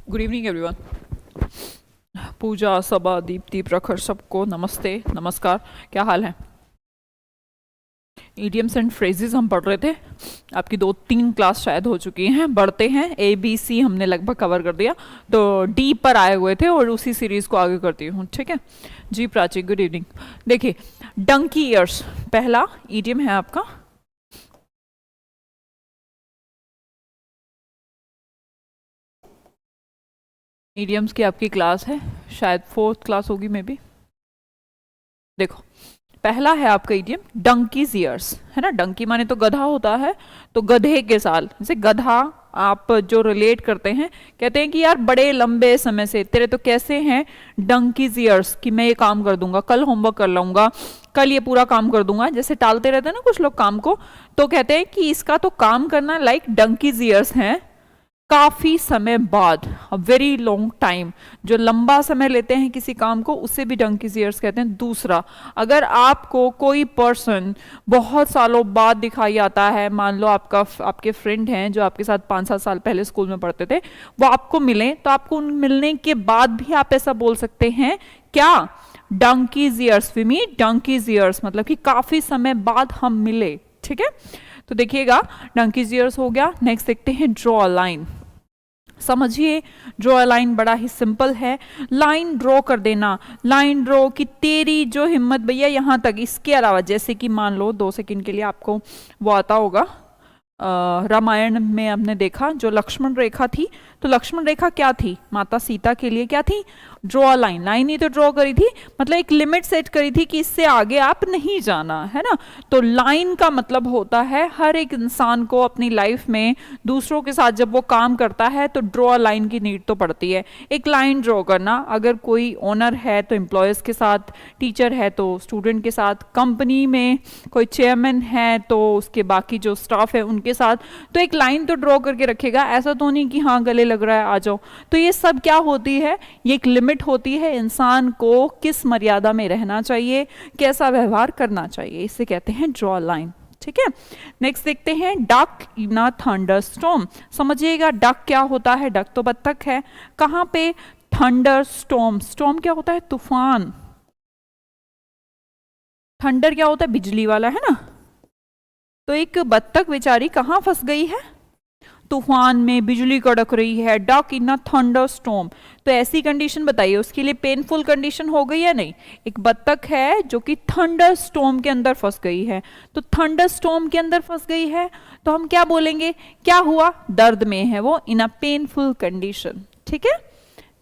Good evening everyone. Pooja, Saba, Deepti, Prakhar सबको नमस्ते, नमस्कार। क्या हाल है? इडियम्स एंड फ्रेजेस हम पढ़ रहे थे। आपकी 2-3 क्लास शायद हो चुकी हैं। बढ़ते हैं, ABC हमने लगभग कवर कर दिया, तो D पर आए हुए थे और उसी सीरीज को आगे करती हूँ। ठीक है जी प्राची, गुड इवनिंग। देखिए, डंकी ईयर्स पहला इडियम है आपका। इडियम्स की आपकी क्लास है, शायद 4th क्लास होगी मे बी। देखो, पहला है आपका इडियम डंकीज ईयर्स, है ना। डंकी माने तो गधा होता है, तो गधे के साल, जैसे गधा आप जो रिलेट करते हैं, कहते हैं कि यार बड़े लंबे समय से तेरे तो कैसे हैं डंकीज ईयर्स, कि मैं ये काम कर दूंगा, कल होमवर्क कर लूंगा, कल ये पूरा काम कर दूंगा, जैसे टालते रहते हैं ना कुछ लोग काम को, तो कहते हैं कि इसका तो काम करना लाइक डंकीज ईयर्स है, काफी समय बाद, अ वेरी लॉन्ग टाइम, जो लंबा समय लेते हैं किसी काम को, उसे भी डंकीज ईयर्स कहते हैं। दूसरा, अगर आपको कोई पर्सन बहुत सालों बाद दिखाई आता है, मान लो आपके फ्रेंड हैं जो आपके साथ 5-7 साल पहले स्कूल में पढ़ते थे, वो आपको मिले, तो आपको उन मिलने के बाद भी आप ऐसा बोल सकते हैं क्या? Donkey's years, we meet donkey's years, मतलब कि काफी समय बाद हम मिले। ठीक है, तो देखिएगा डंकीज ईयर्स हो गया। नेक्स्ट देखते हैं ड्रॉ अ लाइन। समझिए, ड्रॉ अ लाइन बड़ा ही सिंपल है। लाइन ड्रॉ कर देना, लाइन ड्रॉ कि तेरी जो हिम्मत भैया यहाँ तक, इसके अलावा जैसे कि मान लो 2 सेकंड के लिए आपको वो आता होगा, रामायण में हमने देखा जो लक्ष्मण रेखा थी, तो लक्ष्मण रेखा क्या थी? माता सीता के लिए क्या थी? ड्रॉ अ लाइन, लाइन ही तो ड्रॉ करी थी, मतलब एक लिमिट सेट करी थी कि इससे आगे आप नहीं जाना, है ना। तो लाइन का मतलब होता है हर एक इंसान को अपनी लाइफ में दूसरों के साथ जब वो काम करता है तो ड्रॉ अ लाइन की नीड तो पड़ती है। एक लाइन ड्रॉ करना, अगर कोई ओनर है तो एम्प्लॉयज़ के साथ, टीचर है तो स्टूडेंट के साथ, कंपनी में कोई चेयरमैन है तो उसके बाकी जो स्टाफ है उनके साथ, तो एक लाइन तो ड्रॉ करके रखेगा। ऐसा तो नहीं कि हाँ गले लग रहा है आ जाओ। तो ये सब क्या होती है? ये एक लिमिट होती है, इंसान को किस मर्यादा में रहना चाहिए, कैसा व्यवहार करना चाहिए, इसे कहते हैं ड्रॉ लाइन। ठीक है, नेक्स्ट देखते हैं डक इन अ थंडर स्टॉर्म। समझिएगा, डक क्या होता है? डक तो बत्तख है। कहां पे? Thunder storm. स्टॉर्म क्या होता है? तूफान। थंडर क्या होता है? बिजली वाला, है ना। तो एक बत्तख बेचारी कहां फंस गई है? तूफान में, बिजली कड़क रही है, डक इन अ थंडर स्टॉर्म। तो ऐसी कंडीशन बताइए, उसके लिए पेनफुल कंडीशन हो गई या नहीं? एक बत्तख है जो कि थंडर स्टॉर्म के अंदर फंस गई है, तो थंडर स्टॉर्म के अंदर फंस गई है तो हम क्या बोलेंगे? क्या हुआ? दर्द में है वो, इन अ पेनफुल कंडीशन। ठीक है,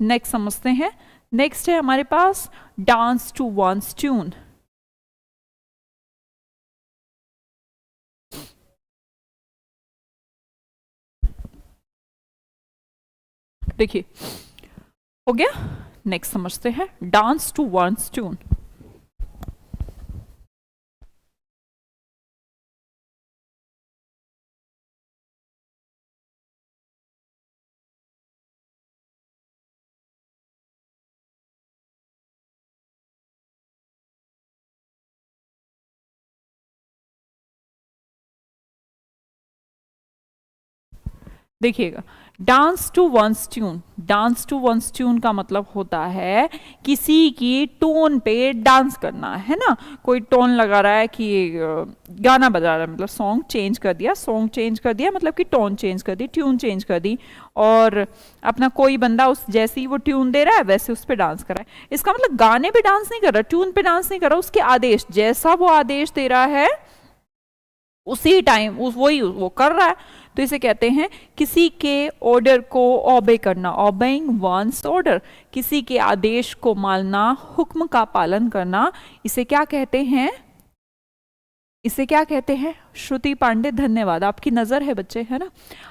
नेक्स्ट समझते हैं। नेक्स्ट है हमारे पास डांस टू वंस ट्यून। देखिए, हो गया। नेक्स्ट समझते हैं डांस टू वंस ट्यून। देखिएगा, dance to one's tune, dance to one's tune का मतलब होता है किसी की टोन पे डांस करना, है ना। कोई टोन लगा रहा है कि गाना बजा रहा है, मतलब सॉन्ग चेंज कर दिया, सॉन्ग चेंज कर दिया मतलब कि टोन चेंज कर दी, ट्यून चेंज कर दी, और अपना कोई बंदा उस जैसी वो ट्यून दे रहा है वैसे उस पर डांस कर रहा है। इसका मतलब गाने पे डांस नहीं कर रहा, ट्यून पे डांस नहीं कर रहा, उसके आदेश, जैसा वो आदेश दे रहा है उसी टाइम वही वो कर रहा है। तो इसे कहते हैं किसी के ऑर्डर को ओबे करना, ओबेइंग वंस ऑर्डर, किसी के आदेश को मानना, हुक्म का पालन करना, इसे क्या कहते हैं? इसे क्या कहते हैं? श्रुति पांडे, धन्यवाद, आपकी नजर है बच्चे, है ना।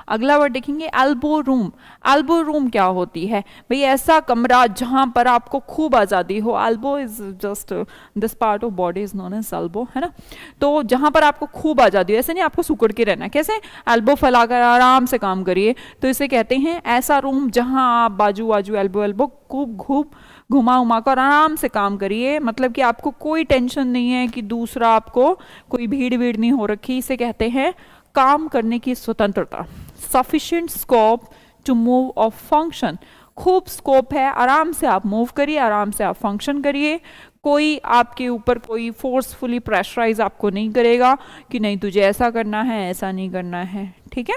अगला वर्ड देखेंगे एल्बो रूम। एल्बो रूम क्या होती है भाई? ऐसा कमरा जहां पर आपको खूब आजादी हो। Elbow is just this part of body is known as elbow, है ना। तो जहां पर आपको खूब आजादी हो, ऐसे नहीं आपको सुकड़ के रहना है, कैसे? एल्बो फैलाकर आराम से काम करिए, तो इसे कहते हैं ऐसा रूम जहां आप बाजू बाजू, एल्बो एल्बो, खूब खूब घुमा उमा कर आराम से काम करिए, मतलब कि आपको कोई टेंशन नहीं है कि दूसरा आपको कोई भीड़ भीड़ नहीं हो रखी। इसे कहते हैं काम करने की स्वतंत्रता, sufficient scope to move of function, खूब स्कोप है, आराम से आप मूव करिए, आराम से आप फंक्शन करिए, कोई आपके ऊपर कोई फोर्सफुली प्रेशराइज आपको नहीं करेगा कि नहीं तुझे ऐसा करना है, ऐसा नहीं करना है, ठीक है।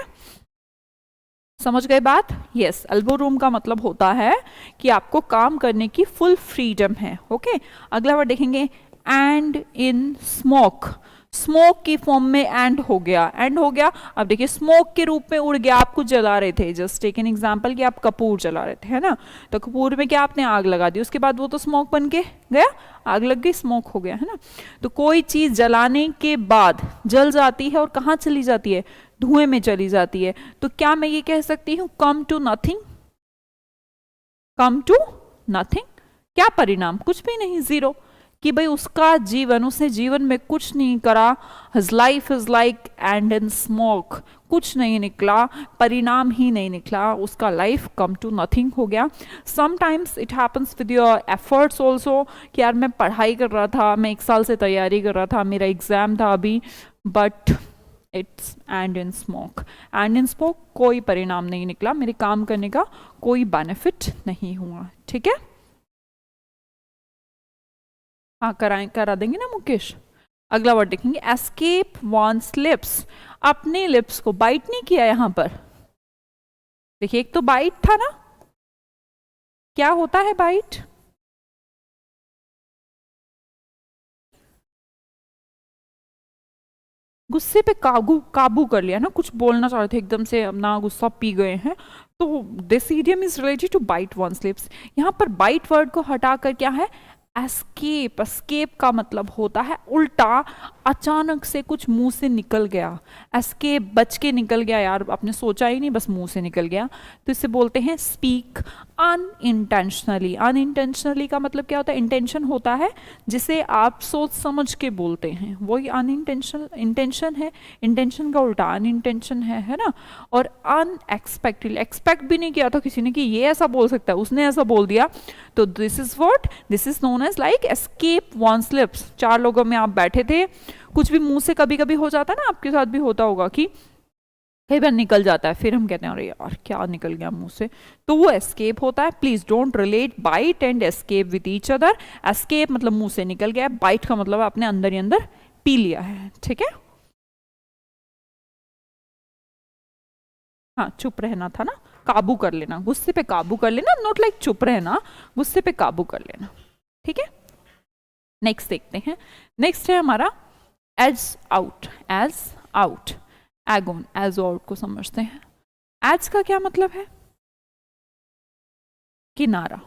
समझ गए बात? यस, एल्बो रूम का मतलब होता है कि आपको काम करने की फुल फ्रीडम है। ओके, अगला वर्ड देखेंगे, एंड इन स्मोक। स्मोक की फॉर्म में एंड हो गया, एंड हो गया। अब देखिए स्मोक के रूप में उड़ गया, आप कुछ जला रहे थे, जस्ट टेक एन एग्जांपल कि आप कपूर जला रहे थे, है ना, तो कपूर में क्या आपने आग लगा दी, उसके बाद वो तो स्मोक बन के गया, आग लग गई, स्मोक हो गया, है ना। तो कोई चीज जलाने के बाद जल जाती है और कहाँ चली जाती है, धुएं में चली जाती है। तो क्या मैं ये कह सकती हूँ come to nothing, come to nothing, क्या परिणाम, कुछ भी नहीं, जीरो, कि भाई उसका जीवन, उसने जीवन में कुछ नहीं करा, his life is like and in smoke, कुछ नहीं निकला, परिणाम ही नहीं निकला, उसका लाइफ कम टू नथिंग हो गया। Sometimes it happens with your efforts also, कि यार मैं पढ़ाई कर रहा था, मैं 1 साल से तैयारी कर रहा था, मेरा एग्जाम था अभी, but it's and in smoke, and in smoke, कोई परिणाम नहीं निकला, मेरे काम करने का कोई बेनिफिट नहीं हुआ, ठीक है। हाँ करा देंगे ना मुकेश। अगला वर्ड देखेंगे, एस्केप वॉन्स लिप्स। अपने लिप्स को बाइट नहीं किया यहां पर, देखिए एक तो बाइट था ना, क्या होता है बाइट, गुस्से पे काबू कर लिया ना, कुछ बोलना चाह रहे थे एकदम से, अपना गुस्सा पी गए हैं, तो this idiom is related to bite one's lips. यहां पर बाइट वर्ड को हटाकर क्या है, एस्केप। एस्केप का मतलब होता है उल्टा, अचानक से कुछ मुंह से निकल गया, एस्केप, बच के निकल गया, यार आपने सोचा ही नहीं, बस मुंह से निकल गया, तो इसे बोलते हैं स्पीक अनइंटेंशनली। अनइंटेंशनली का मतलब क्या होता है, इंटेंशन होता है जिसे आप सोच समझ के बोलते हैं, वही अनइंटेंशनल, इंटेंशन है, इंटेंशन का उल्टा अनइंटेंशन है ना। और अनएक्सपेक्टेड, एक्सपेक्ट भी नहीं किया था किसी ने कि ये ऐसा बोल सकता है, उसने ऐसा बोल दिया, तो this is what, this is known as like escape one's lips. 4 लोगों में आप बैठे थे, कुछ भी मुंह से कभी कभी हो जाता है ना, आपके साथ भी होता होगा कि कई बार निकल जाता है, फिर हम कहते हैं अरे यार क्या निकल गया मुंह से, तो वो एस्केप होता है। Please don't relate bite and escape with each other. Escape मतलब मुंह से निकल गया, बाइट का मतलब आपने अंदर ही अंदर पी लिया है, ठीक है। हाँ चुप रहना था ना, काबू कर लेना, गुस्से पे काबू कर लेना, नॉट लाइक चुप रहना, गुस्से पे काबू कर लेना, ठीक है। नेक्स्ट देखते हैं, नेक्स्ट है हमारा एज आउट। एज आउट, एगोन, एज आउट को समझते हैं। एज का क्या मतलब है, किनारा,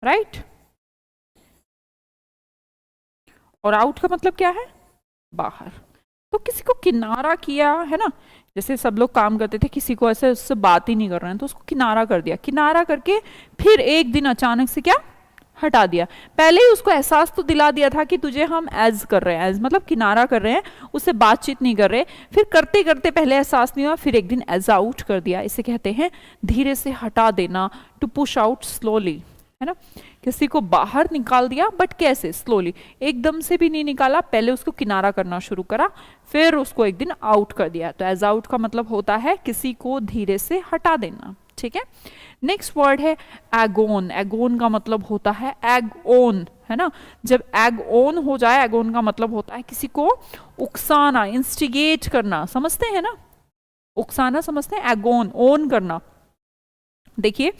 राइट, और आउट का मतलब क्या है, बाहर। तो किसी को किनारा किया है ना, जैसे सब लोग काम करते थे, किसी को ऐसे उससे बात ही नहीं कर रहे हैं तो उसको किनारा कर दिया, किनारा करके फिर एक दिन अचानक से क्या हटा दिया। पहले ही उसको एहसास तो दिला दिया था कि तुझे हम एज कर रहे हैं, एज मतलब किनारा कर रहे हैं, उससे बातचीत नहीं कर रहे, फिर करते करते पहले एहसास नहीं हुआ, फिर एक दिन एज आउट कर दिया। इसे कहते हैं धीरे से हटा देना, टू पुश आउट स्लोली, है ना। किसी को बाहर निकाल दिया, बट कैसे, स्लोली, एकदम से भी नहीं निकाला, पहले उसको किनारा करना शुरू करा, फिर उसको एक दिन आउट कर दिया। तो एज आउट का मतलब होता है किसी को धीरे से हटा देना, ठीक है। नेक्स्ट वर्ड है एगोन। एगोन का मतलब होता है एग ओन, है ना। जब एग ओन हो जाए, एगोन का मतलब होता है किसी को उकसाना, इंस्टिगेट करना, समझते हैं ना, उकसाना समझते हैं, एगोन, ओन करना। देखिए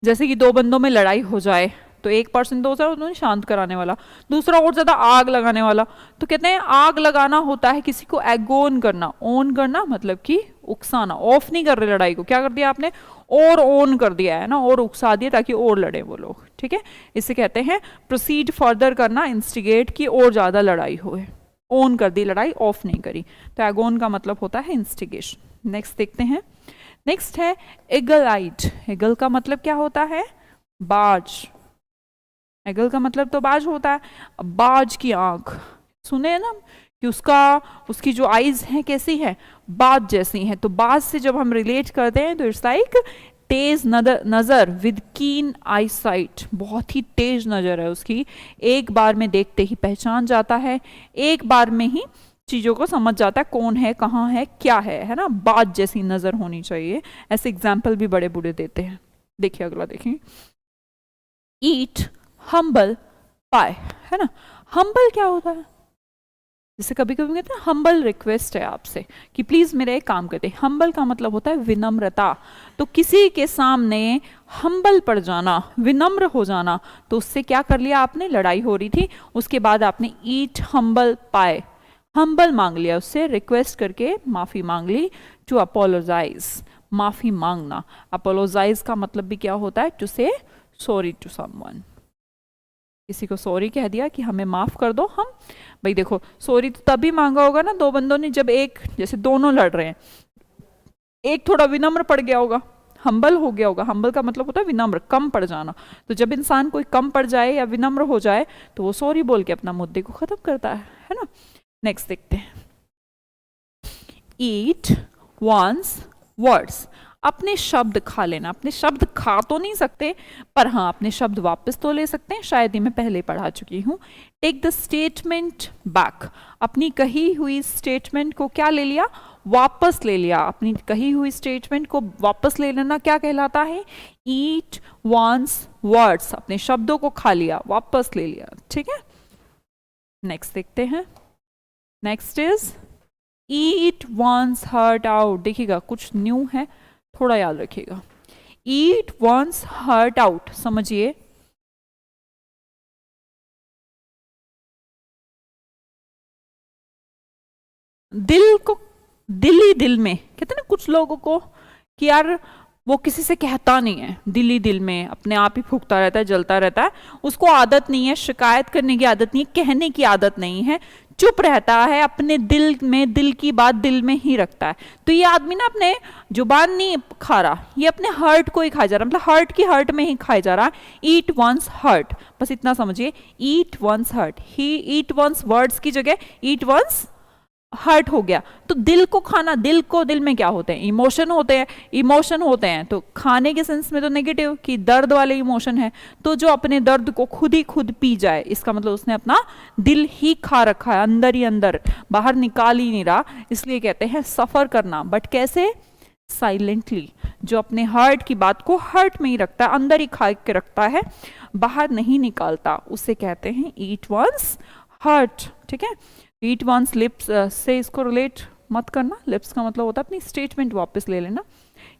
जैसे कि 2 बंदों में लड़ाई हो जाए, तो एक पर्सन तो होता है उन्हें शांत कराने वाला, दूसरा और ज्यादा आग लगाने वाला, तो कहते हैं आग लगाना होता है किसी को एगोन करना। ओन करना मतलब कि उकसाना, ऑफ नहीं कर रहे लड़ाई को, क्या कर दिया आपने, और ऑन कर दिया है ना, और उकसा दिया ताकि और लड़े वो लोग, ठीक है। इसे कहते हैं प्रोसीड फर्दर करना, इंस्टिगेट की और ज्यादा लड़ाई होए, ऑन कर दी लड़ाई, ऑफ नहीं करी, तो एगोन का मतलब होता है इंस्टिगेशन। नेक्स्ट देखते हैं, नेक्स्ट है एगल आइट। एगल का मतलब क्या होता है, बाज। एगल का मतलब तो बाज होता है, बाज की आंख, सुने ना कि उसकी जो आईज हैं कैसी है, बाज जैसी हैं। तो बाज से जब हम रिलेट करते हैं तो इट्स लाइक तेज नजर विद कीन आई साइट, बहुत ही तेज नजर है उसकी, एक बार में देखते ही पहचान जाता है, एक बार में ही चीजों को समझ जाता है कौन है, कहाँ है, क्या है ना, बाज जैसी नजर होनी चाहिए। ऐसे एग्जाम्पल भी बड़े बूढ़े देते हैं, देखिए अगला देखिए, ईट हम्बल पाए, है ना। हम्बल क्या होता है, जैसे कभी कभी कहते हैं हम्बल रिक्वेस्ट है आपसे कि प्लीज मेरा एक काम करते। हम्बल का मतलब होता है विनम्रता। तो किसी के सामने हम्बल पड़ जाना, विनम्र हो जाना, तो उससे क्या कर लिया आपने, लड़ाई हो रही थी, उसके बाद आपने ईट हम्बल पाए, हम्बल मांग लिया उससे, रिक्वेस्ट करके माफी मांग ली। टू अपोलोजाइज, माफी मांगना। अपोलोजाइज का मतलब भी क्या होता है, टू से सॉरी टू समवन, किसी को सॉरी कह दिया कि हमें माफ कर दो। हम भाई देखो सॉरी तो तभी मांगा होगा ना दो बंदों ने, जब एक जैसे दोनों लड़ रहे हैं, एक थोड़ा विनम्र पड़ गया होगा, हम्बल हो गया होगा। हम्बल का मतलब होता है विनम्र, कम पड़ जाना। तो जब इंसान कोई कम पड़ जाए या विनम्र हो जाए तो वो सॉरी बोल के अपना मुद्दे को खत्म करता है ना। नेक्स्ट देखते हैं, ईट वंस वर्ड्स, अपने शब्द खा लेना। अपने शब्द खा तो नहीं सकते, पर हाँ अपने शब्द वापस तो ले सकते हैं, शायद ही मैं पहले पढ़ा चुकी हूँ। टेक द स्टेटमेंट बैक, अपनी कही हुई स्टेटमेंट को क्या ले लिया, वापस ले लिया। अपनी कही हुई स्टेटमेंट को वापस ले लेना क्या कहलाता है, ईट वंस वर्ड्स, अपने शब्दों को खा लिया, वापस ले लिया, ठीक है। नेक्स्ट देखते हैं, next is eat one's heart out. देखिएगा कुछ न्यू है, थोड़ा याद रखिएगा। ईट वंस हर्ट आउट, समझिए दिल को, दिल ही दिल में, कहते ना कुछ लोगों को कि यार वो किसी से कहता नहीं है, दिल ही दिल में अपने आप ही फूकता रहता है, जलता रहता है, उसको आदत नहीं है, शिकायत करने की आदत नहीं है, कहने की आदत नहीं है, चुप रहता है, अपने दिल में, दिल की बात दिल में ही रखता है। तो ये आदमी ना अपने जुबान नहीं खा रहा, ये अपने हर्ट को ही खाया जा रहा, मतलब हर्ट की हर्ट में ही खाया जा रहा। ईट वंस हर्ट, बस इतना समझिए, ईट वंस हर्ट, ही ईट वंस वर्ड्स की जगह ईट वंस हर्ट हो गया। तो दिल को खाना, दिल को, दिल में क्या होते हैं, इमोशन होते हैं, इमोशन होते हैं, तो खाने के सेंस में तो नेगेटिव कि दर्द वाले इमोशन है। तो जो अपने दर्द को खुद ही खुद पी जाए, इसका मतलब उसने अपना दिल ही खा रखा है, अंदर ही अंदर, बाहर निकाल ही नहीं रहा, इसलिए कहते हैं सफर करना। बट कैसे, साइलेंटली। जो अपने हर्ट की बात को हर्ट में ही रखता है, अंदर ही खा के रखता है, बाहर नहीं निकालता, उसे कहते हैं ईट वंस हर्ट, ठीक है। ईट वंस लिप्स से इसको रिलेट मत करना, लिप्स का मतलब होता है अपनी स्टेटमेंट वापस ले लेना।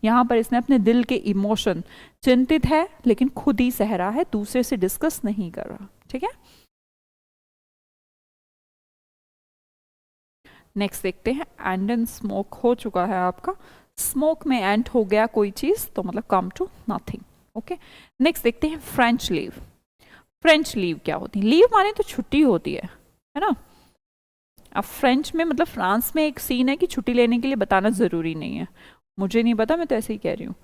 यहाँ पर इसने अपने दिल के इमोशन, चिंतित है लेकिन खुद ही सह रहा है, दूसरे से डिस्कस नहीं कर रहा, ठीक है। नेक्स्ट देखते हैं, एंड एंड स्मोक हो चुका है आपका, स्मोक में एंड हो गया कोई चीज तो मतलब come to nothing, okay. Next देखते हैं फ्रेंच लीव। फ्रेंच लीव क्या होती है, लीव माने तो छुट्टी होती है ना। अब फ्रेंच में मतलब फ्रांस में एक सीन है कि छुट्टी लेने के लिए बताना ज़रूरी नहीं है, मुझे नहीं पता, मैं तो ऐसे ही कह रही हूँ।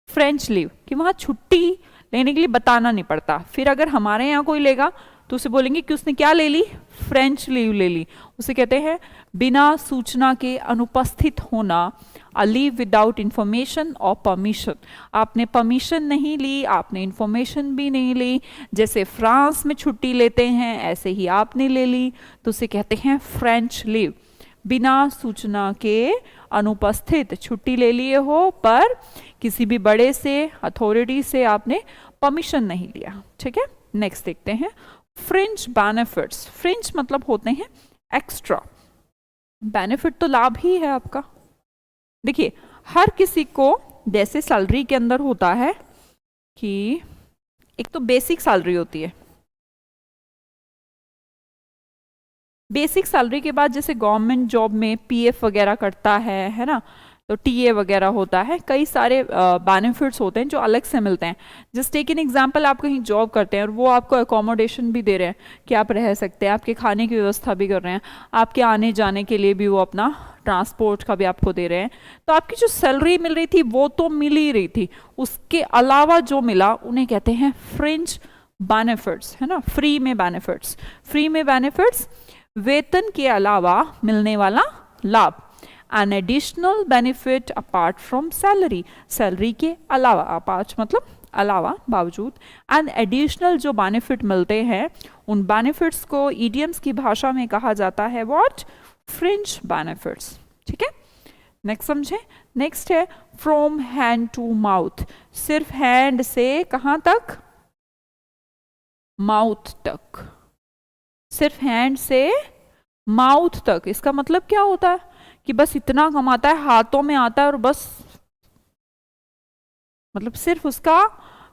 फ्रेंच लीव कि वहाँ छुट्टी लेने के लिए बताना नहीं पड़ता। फिर अगर हमारे यहाँ कोई लेगा तो उसे बोलेंगे कि उसने क्या ले ली, फ्रेंच लीव ले ली। उसे कहते हैं बिना सूचना के अनुपस्थित होना, अ लीव विदाउट इंफॉर्मेशन और परमिशन। आपने परमिशन नहीं ली, आपने इंफॉर्मेशन भी नहीं ली, जैसे फ्रांस में छुट्टी लेते हैं ऐसे ही आपने ले ली, तो उसे कहते हैं फ्रेंच लीव। बिना सूचना के अनुपस्थित, छुट्टी ले लिए हो पर किसी भी बड़े से, अथॉरिटी से आपने परमिशन नहीं लिया, ठीक है। नेक्स्ट देखते हैं फ्रिंज बेनिफिट्स। फ्रिंज मतलब होते हैं एक्स्ट्रा, बेनिफिट तो लाभ ही है आपका। देखिए हर किसी को जैसे सैलरी के अंदर होता है कि एक तो बेसिक सैलरी होती है, बेसिक सैलरी के बाद जैसे गवर्नमेंट जॉब में पीएफ वगैरह कटता है ना, तो टीए वगैरह होता है, कई सारे बेनिफिट्स होते हैं जो अलग से मिलते हैं। जस्ट टेक एन एग्जांपल, आप कहीं जॉब करते हैं और वो आपको अकोमोडेशन भी दे रहे हैं कि आप रह सकते हैं, आपके खाने की व्यवस्था भी कर रहे हैं, आपके आने जाने के लिए भी वो अपना ट्रांसपोर्ट का भी आपको दे रहे हैं। तो आपकी जो सैलरी मिल रही थी वो तो मिल ही रही थी, उसके अलावा जो मिला उन्हें कहते हैं फ्रिंज बेनिफिट्स, है ना। फ्री में बेनिफिट्स, फ्री में बेनिफिट्स वेतन के अलावा मिलने वाला लाभ। An additional benefit apart from salary, salary के अलावा, अपार्ट मतलब अलावा, बावजूद। एंड एडिशनल जो बेनिफिट मिलते हैं उन बेनिफिट्स को ईडियम्स की भाषा में कहा जाता है व्हाट, फ्रिंज बेनिफिट्स, ठीक है। नेक्स्ट समझे, नेक्स्ट है फ्रॉम हैंड टू माउथ, सिर्फ हैंड से कहां तक, माउथ तक, सिर्फ हैंड से माउथ तक। इसका मतलब क्या होता है कि बस इतना कमाता है, हाथों में आता है और बस, मतलब सिर्फ उसका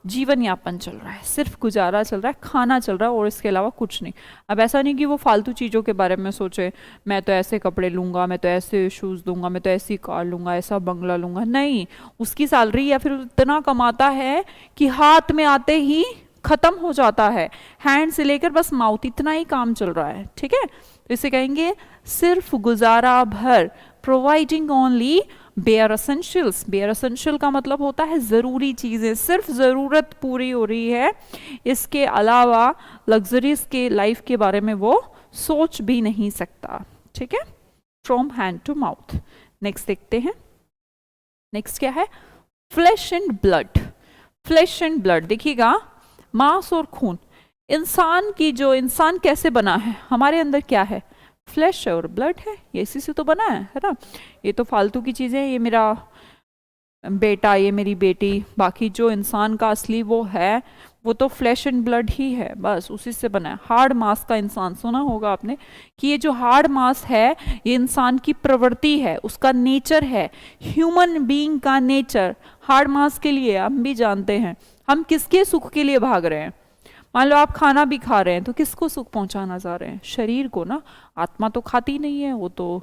जीवन यापन चल रहा है, सिर्फ गुजारा चल रहा है, खाना चल रहा है और इसके अलावा कुछ नहीं। अब ऐसा नहीं कि वो फालतू चीज़ों के बारे में सोचे, मैं तो ऐसे कपड़े लूंगा, मैं तो ऐसे शूज़ लूंगा, मैं तो ऐसी कार लूंगा, ऐसा बंगला लूंगा, नहीं। उसकी सैलरी या फिर इतना कमाता है कि हाथ में आते ही खत्म हो जाता है, हैंड से लेकर बस माउथ, इतना ही काम चल रहा है। ठीक है, तो इसे कहेंगे सिर्फ गुजारा भर, providing only bare essentials. Bare essential का मतलब होता है जरूरी चीजें, सिर्फ जरूरत पूरी हो रही है, इसके अलावा लग्जरीज के लाइफ के बारे में वो सोच भी नहीं सकता। ठीक है, from hand to mouth. Next देखते हैं, नेक्स्ट क्या है, flesh and blood. Flesh and blood देखिएगा, मांस और खून। इंसान की जो, इंसान कैसे बना है, हमारे अंदर क्या है, फ्लैश है और ब्लड है, ये इसी से तो बना है ना। ये तो फालतू की चीजें, ये मेरा बेटा, ये मेरी बेटी, बाकी जो इंसान का असली वो है वो तो फ्लैश एंड ब्लड ही है, बस उसी से बना है। हार्ड मास का इंसान, सुना होगा आपने कि ये जो हार्ड मास है ये इंसान की प्रवृत्ति है, उसका नेचर है, ह्यूमन बीइंग का नेचर। हार्ड मास के लिए हम भी जानते हैं, हम किसके सुख के लिए भाग रहे हैं। मान लो आप खाना भी खा रहे हैं तो किसको सुख पहुंचाना चाह रहे हैं, शरीर को ना। आत्मा तो खाती नहीं है, वो तो,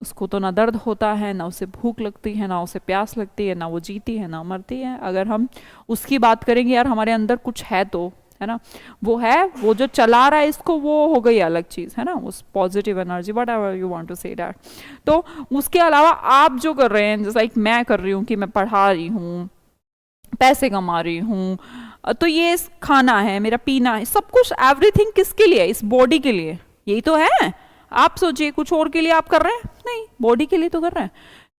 उसको तो ना दर्द होता है, ना उसे भूख लगती है, ना उसे प्यास लगती है, ना वो जीती है ना मरती है। अगर हम उसकी बात करेंगे, यार हमारे अंदर कुछ है तो, है ना, वो है, वो जो चला रहा है इसको, वो हो गई अलग चीज, है ना, उस positive energy, whatever you want to say that. तो उसके अलावा आप जो कर रहे हैं, जैसे लाइक मैं कर रही हूँ कि मैं पढ़ा रही हूँ, पैसे कमा रही हूँ, तो ये खाना है, मेरा पीना है, सब कुछ, एवरीथिंग किसके लिए, इस बॉडी के लिए, यही तो है। आप सोचिए कुछ और के लिए आप कर रहे हैं, नहीं, बॉडी के लिए तो कर रहे हैं।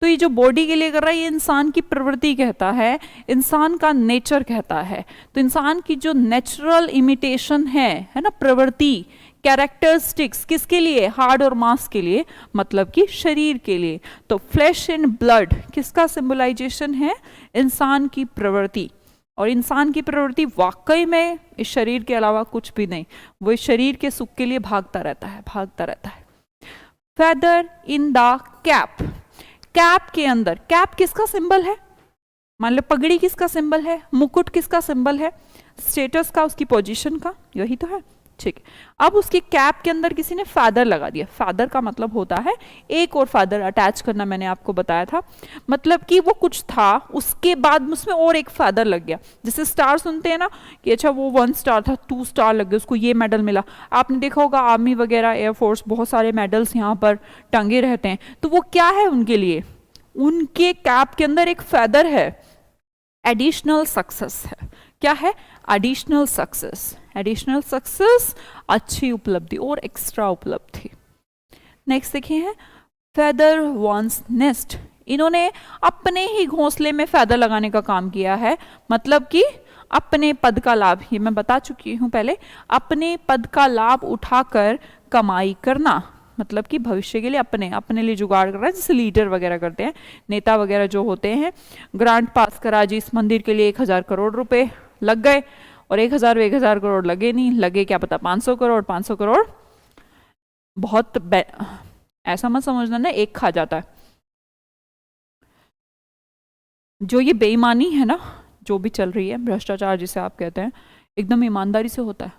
तो ये जो बॉडी के लिए कर रहा है, ये इंसान की प्रवृत्ति कहता है, इंसान का नेचर कहता है। तो इंसान की जो नेचुरल इमिटेशन है ना, प्रवृत्ति, कैरेक्टरिस्टिक्स, किसके लिए, हार्ड और मांस के लिए, मतलब कि शरीर के लिए। तो फ्लैश एंड ब्लड किसका सिंबलाइजेशन है, इंसान की प्रवृत्ति। और इंसान की प्रवृत्ति वाकई में इस शरीर के अलावा कुछ भी नहीं, वो इस शरीर के सुख के लिए भागता रहता है, भागता रहता है। Feather in the cap, cap के अंदर, कैप किसका सिंबल है, मान लो पगड़ी किसका सिंबल है, मुकुट किसका सिंबल है, स्टेटस का, उसकी पोजीशन का, यही तो है। ठीक है, अब उसकी कैप के अंदर किसी ने फैदर लगा दिया। फैदर का मतलब होता है एक और फैदर अटैच करना, मैंने आपको बताया था, मतलब कि वो कुछ था उसके बाद उसमें और एक फैदर लग गया। जैसे स्टार सुनते हैं ना कि अच्छा वो 1 स्टार था, 2 स्टार लग गए, उसको ये मेडल मिला। आपने देखा होगा आर्मी वगैरह, एयरफोर्स, बहुत सारे मेडल्स यहाँ पर टंगे रहते हैं। तो वो क्या है उनके लिए, उनके कैप के अंदर एक फैदर है, एडिशनल सक्सेस है। क्या है, एडिशनल सक्सेस। एडिशनल सक्सेस, अच्छी उपलब्धि और एक्स्ट्रा उपलब्धि। नेक्स्ट देखिए है फेदर वॉन्स नेस्ट। इन्होंने अपने ही घोंसले में फेदर लगाने का काम किया है, मतलब कि अपने पद का लाभ, ये मैं बता चुकी हूं पहले, अपने पद का लाभ उठाकर कमाई करना, मतलब कि भविष्य के लिए अपने अपने लिए जुगाड़ कर रहा है। जैसे लीडर वगैरह करते हैं, नेता वगैरह जो होते हैं, ग्रांट पास करा जी, इस मंदिर के लिए 1000 करोड़ रुपए लग गए, और 1000 करोड़ लगे नहीं, लगे क्या पता 500 करोड़। 500 करोड़ बहुत ऐसा मत समझना ना एक खा जाता है। जो ये बेईमानी है ना, जो भी चल रही है, भ्रष्टाचार जिसे आप कहते हैं, एकदम ईमानदारी से होता है।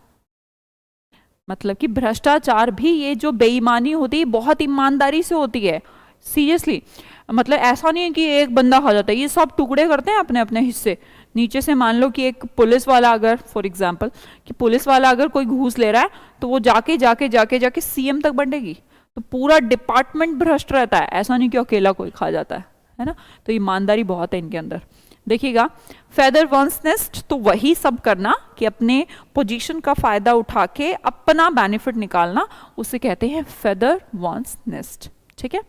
मतलब कि भ्रष्टाचार भी, ये जो बेईमानी होती है बहुत ईमानदारी से होती है, सीरियसली। मतलब ऐसा नहीं है कि एक बंदा खा जाता है, ये सब टुकड़े करते हैं अपने अपने हिस्से। नीचे से मान लो कि एक पुलिस वाला, अगर फॉर एग्जांपल कि पुलिस वाला अगर कोई घूस ले रहा है, तो वो जाके जाके जाके जाके सीएम तक बढ़ेगी, तो पूरा डिपार्टमेंट भ्रष्ट रहता है। ऐसा नहीं कि अकेला कोई खा जाता है ना। तो ईमानदारी बहुत है इनके अंदर। देखिएगा, फेदर वंस नेस्ट, तो वही सब करना कि अपने पोजीशन का फायदा उठा के अपना बेनिफिट निकालना, उसे कहते हैं फेदर वंस नेस्ट। ठीक है,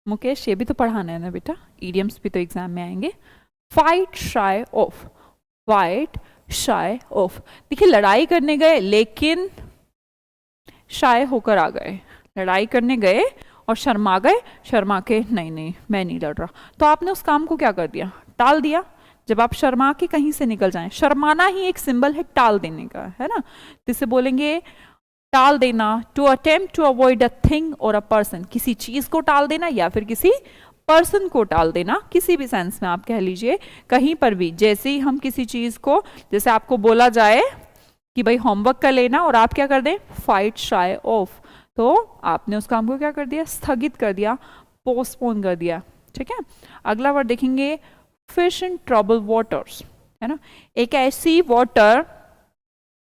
मुकेश ये भी तो पढ़ाना है ना बेटा, इडियम्स भी तो एग्जाम में आएंगे। Fight shy of, fight shy of. देखिए लड़ाई करने गए लेकिन शाय होकर आ गए, लड़ाई करने गए और शर्मा गए, शर्मा के नहीं नहीं मैं नहीं लड़ रहा, तो आपने उस काम को क्या कर दिया, टाल दिया। जब आप शर्मा के कहीं से निकल जाएं, शर्माना ही एक सिंबल है टाल देने का, है ना, जिसे बोलेंगे टाल देना, to attempt to avoid a thing और अ पर्सन, किसी चीज को टाल देना या फिर किसी पर्सन को टाल देना, किसी भी सेंस में आप कह लीजिए, कहीं पर भी। जैसे ही हम किसी चीज को, जैसे आपको बोला जाए कि भाई होमवर्क कर लेना और आप क्या कर दें, फाइट शाय ऑफ, तो आपने उस काम को क्या कर दिया, स्थगित कर दिया, पोस्टपोन कर दिया। ठीक है, अगला वर्ड देखेंगे फिश इन ट्रबल वाटर्स, है ना, एक ऐसी वाटर,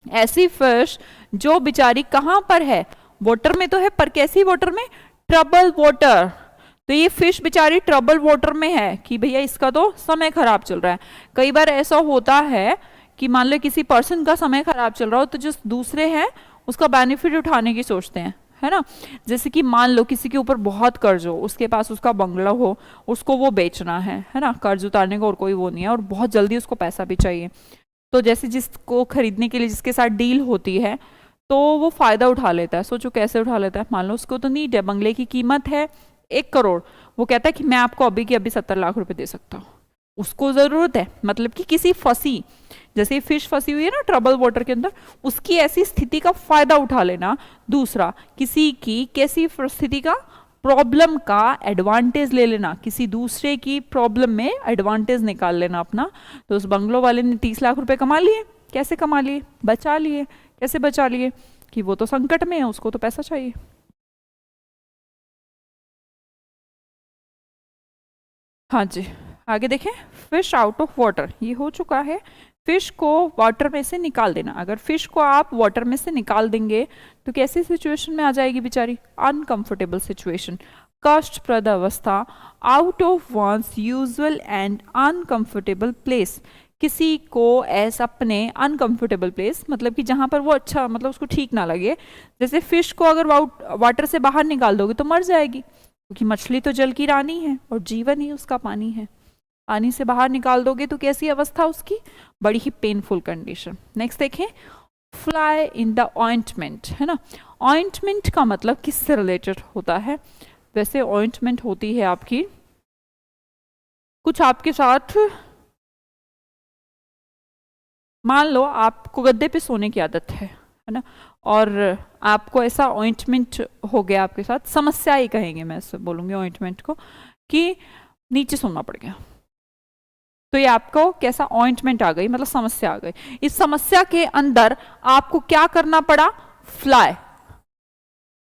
ऐसी फिश जो बेचारी कहां पर है, वाटर में तो है पर कैसी वाटर में, ट्रबल वाटर। तो ये फिश बेचारी ट्रबल वाटर में है कि भैया इसका तो समय खराब चल रहा है। कई बार ऐसा होता है कि मान लो किसी पर्सन का समय खराब चल रहा हो तो जो दूसरे हैं उसका बेनिफिट उठाने की सोचते हैं, है ना। जैसे कि मान लो किसी के ऊपर बहुत कर्ज हो, उसके पास उसका बंगला हो, उसको वो बेचना है ना, कर्ज उतारने का और कोई वो नहीं है और बहुत जल्दी उसको पैसा भी चाहिए। तो जैसे जिसको खरीदने के लिए जिसके साथ डील होती है तो वो फायदा उठा लेता है। सोचो कैसे उठा लेता है, मान लो उसको तो नीड है, बंगले की कीमत है 1 करोड़, वो कहता है कि मैं आपको अभी की अभी 70 लाख रुपए दे सकता हूँ, उसको जरूरत है, मतलब कि किसी फंसी, जैसे फिश फंसी हुई है ना ट्रबल वाटर के अंदर, उसकी ऐसी स्थिति का फायदा उठा लेना। दूसरा, किसी की कैसी स्थिति का, प्रॉब्लम का एडवांटेज ले लेना, किसी दूसरे की प्रॉब्लम में एडवांटेज निकाल लेना अपना। तो उस बंगलो वाले ने 30 लाख रुपए कमा लिए, कैसे कमा लिए, बचा लिए। कैसे बचा लिए, कि वो तो संकट में है, उसको तो पैसा चाहिए। हाँ जी, आगे देखें, फिश आउट ऑफ वाटर, ये हो चुका है, फिश को वाटर में से निकाल देना। अगर फिश को आप वाटर में से निकाल देंगे तो कैसी सिचुएशन में आ जाएगी बेचारी, अनकंफर्टेबल सिचुएशन, कष्टप्रद अवस्था, out of one's usual and uncomfortable place, किसी को ऐसा अपने अनकंफर्टेबल प्लेस, मतलब कि जहां पर वो अच्छा, मतलब उसको ठीक ना लगे। जैसे फिश को अगर वाटर से बाहर निकाल दोगे तो मर जाएगी, क्योंकि मछली तो जल की रानी है और जीवन ही उसका पानी है। पानी से बाहर निकाल दोगे तो कैसी अवस्था उसकी, बड़ी ही पेनफुल कंडीशन। नेक्स्ट देखें, फ्लाई इन द ऑइंटमेंट, है ना। ऑइंटमेंट का मतलब किससे रिलेटेड होता है, वैसे ऑइंटमेंट होती है आपकी, कुछ आपके साथ, मान लो आपको गद्दे पे सोने की आदत है ना, और आपको ऐसा ऑइंटमेंट हो गया आपके साथ, समस्या ही कहेंगे, मैं बोलूंगी ऑइंटमेंट को, कि नीचे सोना पड़ गया, तो ये आपको कैसा ऑइंटमेंट आ गई, मतलब समस्या आ गई। इस समस्या के अंदर आपको क्या करना पड़ा, फ्लाई,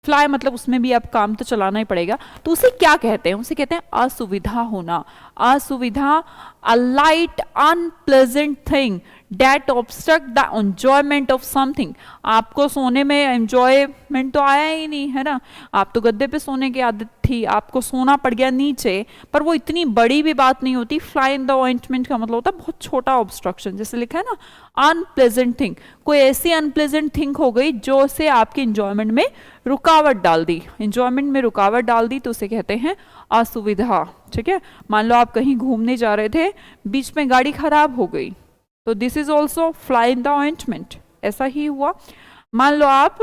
फ्लाई मतलब उसमें भी आप काम तो चलाना ही पड़ेगा। तो उसे क्या कहते हैं, उसे कहते हैं असुविधा होना, असुविधा, a light unpleasant thing that obstruct the enjoyment of something. आपको सोने में एंजॉयमेंट तो आया ही नहीं, है ना, आप तो गद्दे पे सोने की आदत थी, आपको सोना पड़ गया नीचे, पर वो इतनी बड़ी भी बात नहीं होती। फ्लाई इन द ऑइंटमेंट का मतलब होता है बहुत छोटा ऑब्स्ट्रक्शन, जैसे लिखा है ना अनप्लेजेंट थिंग, कोई ऐसी अनप्लेजेंट थिंग हो गई जो से आपके एंजॉयमेंट में रुकावट डाल दी, एंजॉयमेंट में रुकावट डाल दी, तो उसे कहते हैं असुविधा। ठीक है, मान लो आप कहीं घूमने जा रहे थे, बीच में गाड़ी खराब हो गई, तो this is also fly in the ointment, ऐसा ही हुआ। मान लो आप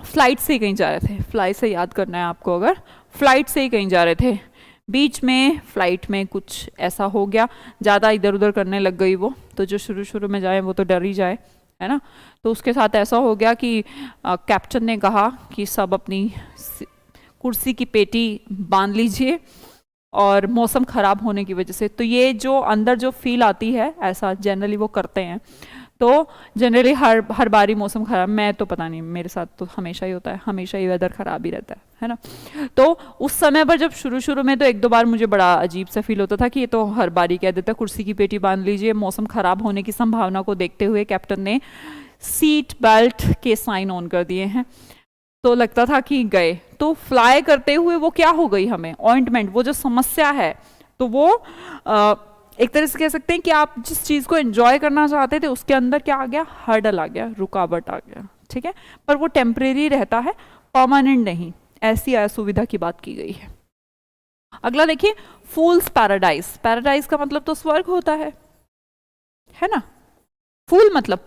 फ्लाइट से कहीं जा रहे थे, फ्लाई से याद करना है आपको, अगर फ्लाइट से ही कहीं जा रहे थे, बीच में फ्लाइट में कुछ ऐसा हो गया, ज़्यादा इधर उधर करने लग गई वो, तो जो शुरू शुरू में जाए वो तो डर ही जाए, है ना। तो उसके साथ ऐसा हो गया कि कैप्टन ने कहा कि सब अपनी कुर्सी की पेटी बांध लीजिए, और मौसम खराब होने की वजह से, तो ये जो अंदर जो फील आती है, ऐसा जनरली वो करते हैं। तो जनरली हर बारी मौसम खराब, मैं तो पता नहीं, मेरे साथ तो हमेशा ही होता है, हमेशा ही वेदर खराब ही रहता है ना। तो उस समय पर जब शुरू शुरू में तो 1-2 बार मुझे बड़ा अजीब सा फील होता था कि ये तो हर बारी कह देता, कुर्सी की पेटी बांध लीजिए। मौसम खराब होने की संभावना को देखते हुए कैप्टन ने सीट बेल्ट के साइन ऑन कर दिए हैं, तो लगता था कि गए। तो फ्लाई करते हुए वो क्या हो गई हमें, ऑइंटमेंट, वो जो समस्या है, तो वो एक तरह से कह सकते हैं कि आप जिस चीज को एंजॉय करना चाहते थे उसके अंदर क्या आ गया, हर्डल आ गया, रुकावट आ गया। ठीक है, पर वो टेम्परेरी रहता है, परमानेंट नहीं, ऐसी असुविधा की बात की गई है। अगला देखिए, फूल्स पैराडाइज, पैराडाइज का मतलब तो स्वर्ग होता है, है ना। फूल मतलब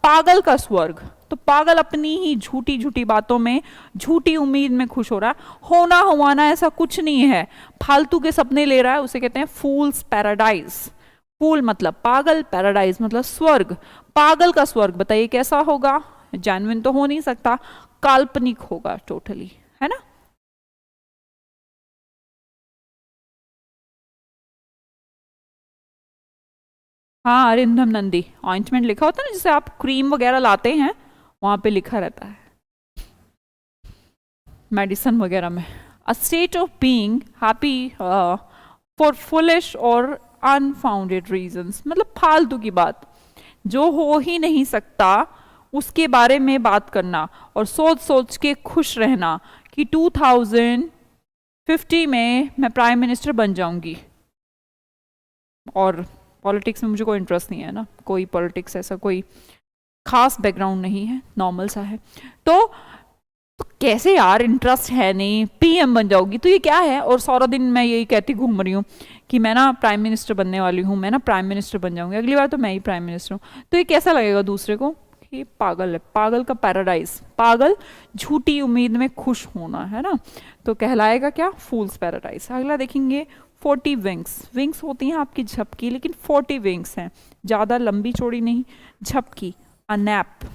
पागल का स्वर्ग। तो पागल अपनी ही झूठी झूठी बातों में, झूठी उम्मीद में खुश हो रहा है। होना हुआना ऐसा कुछ नहीं है, फालतू के सपने ले रहा है, उसे कहते हैं फूल्स पैराडाइज। फूल मतलब पागल, पैराडाइज मतलब स्वर्ग। पागल का स्वर्ग बताइए कैसा होगा? जेन्युइन तो हो नहीं सकता, काल्पनिक होगा टोटली, है ना। हाँ, अरिंदम नंदी ऑइंटमेंट लिखा होता है ना, जिसे आप क्रीम वगैरह लाते हैं वहां पे लिखा रहता है मेडिसिन वगैरह में। A state of being happy for foolish और अनफाउंडेड रीजंस, मतलब फालतू की बात जो हो ही नहीं सकता उसके बारे में बात करना, और सोच सोच के खुश रहना कि 2050 में मैं प्राइम मिनिस्टर बन जाऊंगी। और पॉलिटिक्स में मुझे कोई इंटरेस्ट नहीं है ना, कोई पॉलिटिक्स ऐसा कोई खास बैकग्राउंड नहीं है, नॉर्मल सा है। तो कैसे यार, इंटरेस्ट है नहीं, पीएम बन जाओगी तो ये क्या है? और सारा दिन मैं यही कहती घूम रही हूँ कि मैं ना प्राइम मिनिस्टर बनने वाली हूँ, मैं ना प्राइम मिनिस्टर बन जाऊंगी, अगली बार तो मैं ही प्राइम मिनिस्टर हूँ। तो ये कैसा लगेगा दूसरे को? ये पागल है, पागल का पैराडाइज। पागल झूठी उम्मीद में खुश होना, है ना। तो कहलाएगा क्या? फूल्स पैराडाइज। अगला देखेंगे 40 विंग्स। विंग्स होती हैं आपकी झपकी, लेकिन 40 विंग्स हैं, ज़्यादा लंबी चौड़ी नहीं, झपकी। अनैप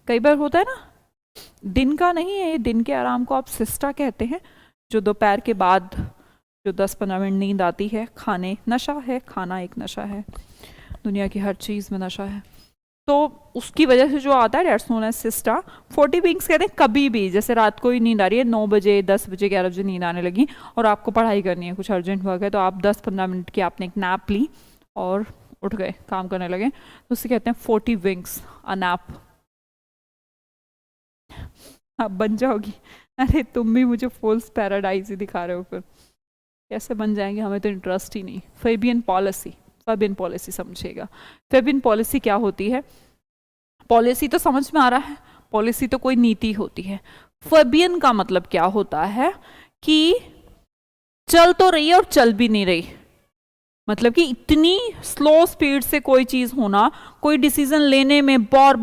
कई बार होता है ना, दिन का नहीं है ये, दिन के आराम को आप सिस्टा कहते हैं, जो दोपहर के बाद जो 10-15 मिनट नींद आती है। खाने नशा है, खाना एक नशा है, दुनिया की हर चीज़ में नशा है, तो उसकी वजह से जो आता है डेट्स नोन एज सिस्टा। 40 विंग्स कहते हैं कभी भी, जैसे रात को ही नींद आ रही है, 9 बजे 10 बजे 11 बजे नींद आने लगी और आपको पढ़ाई करनी है, कुछ अर्जेंट वर्क है, तो आप 10-15 मिनट की आपने एक नैप ली और उठ गए, काम करने लगे, तो उसे कहते हैं 40 विंग्स, अ नैप। आप बन जाओगी? अरे तुम भी मुझे फुल्स पैराडाइज ही दिखा रहे हो, फिर कैसे बन जाएंगे? हमें तो इंटरेस्ट ही नहीं। फेबियन पॉलिसी, फेबियन पॉलिसी समझिएगा। फेबियन पॉलिसी क्या होती है? पॉलिसी तो समझ में आ रहा है, पॉलिसी तो कोई नीति होती है। फेबियन का मतलब क्या होता है कि चल तो रही है और चल भी नहीं रही, मतलब कि इतनी स्लो स्पीड से कोई चीज होना, कोई डिसीजन लेने में बार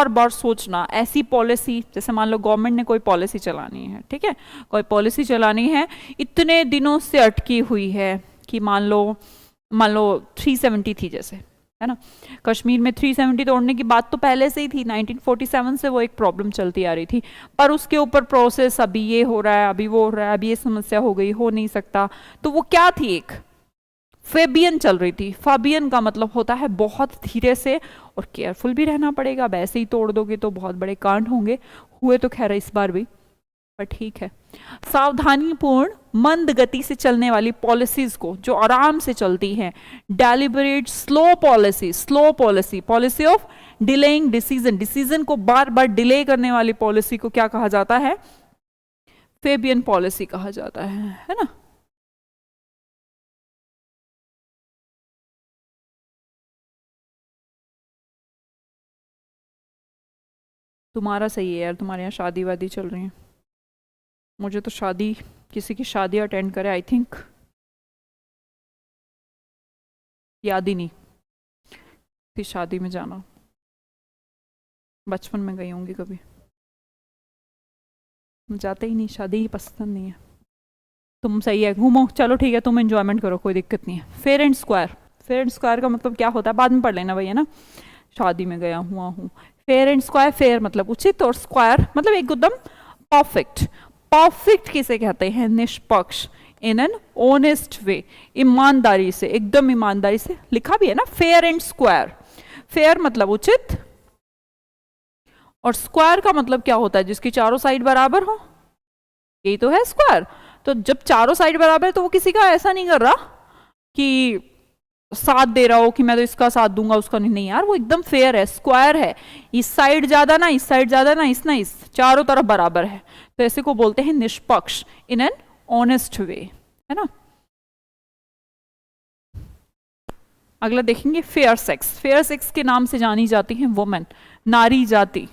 बार सोचना, ऐसी पॉलिसी। जैसे मान लो गवर्नमेंट ने कोई पॉलिसी चलानी है, ठीक है, कोई पॉलिसी चलानी है, इतने दिनों से अटकी हुई है कि मान लो 370 थी जैसे, है ना। कश्मीर में 370 तोड़ने की बात तो पहले से ही थी, 1947 से वो एक प्रॉब्लम चलती आ रही थी, पर उसके ऊपर प्रोसेस अभी ये हो रहा है, अभी वो हो रहा है, अभी ये समस्या हो गई, हो नहीं सकता। तो वो क्या थी? एक फेबियन चल रही थी। फाबियन का मतलब होता है बहुत धीरे से, और केयरफुल भी रहना पड़ेगा, अब ऐसे ही तोड़ दोगे तो बहुत बड़े कांड होंगे, हुए तो खैर इस बार भी, पर ठीक है। सावधानीपूर्ण मंद गति से चलने वाली पॉलिसीज को, जो आराम से चलती हैं, deliberate slow policy, policy of delaying decision, decision को बार बार डिले करने वाली पॉलिसी को क्या कहा जाता है? फेबियन पॉलिसी कहा जाता है ना। तुम्हारा सही है यार, तुम्हारे यहाँ शादी वादी चल रही है, मुझे तो शादी, किसी की शादी अटेंड करे आई थिंक याद ही नहीं थी शादी में जाना, बचपन में गई होंगी कभी, जाते ही नहीं, शादी ही पसंद नहीं है। तुम सही है, घूमो, चलो ठीक है, तुम एंजॉयमेंट करो, कोई दिक्कत नहीं है। Fair and square, fair and square का मतलब क्या होता है बाद में पढ़ लेना भैया ना, शादी में गया हुआ हूँ। फेयर एंड स्क्वायर, फेयर मतलब उचित और स्क्वायर मतलब एकदम परफेक्ट। परफेक्ट किसे कहते हैं? निष्पक्ष, इन एन ऑनेस्ट वे, ईमानदारी से, एकदम ईमानदारी से, लिखा भी है ना फेयर एंड स्क्वायर। फेयर मतलब उचित, और स्क्वायर का मतलब क्या होता है? जिसकी चारों साइड बराबर हो, यही तो है स्क्वायर। तो जब चारों साइड बराबर है तो वो किसी का ऐसा नहीं कर रहा कि साथ दे रहा हो कि मैं तो इसका साथ दूंगा उसका नहीं, नहीं यार, वो एकदम फेयर है, स्क्वायर है, इस साइड ज्यादा ना, इस साइड ज्यादा ना, इस चारों तरफ बराबर है, तो ऐसे को बोलते हैं निष्पक्ष, इन एन ऑनेस्ट वे, है ना। अगला देखेंगे फेयर सेक्स। फेयर सेक्स के नाम से जानी जाती है वुमेन, नारी जाति।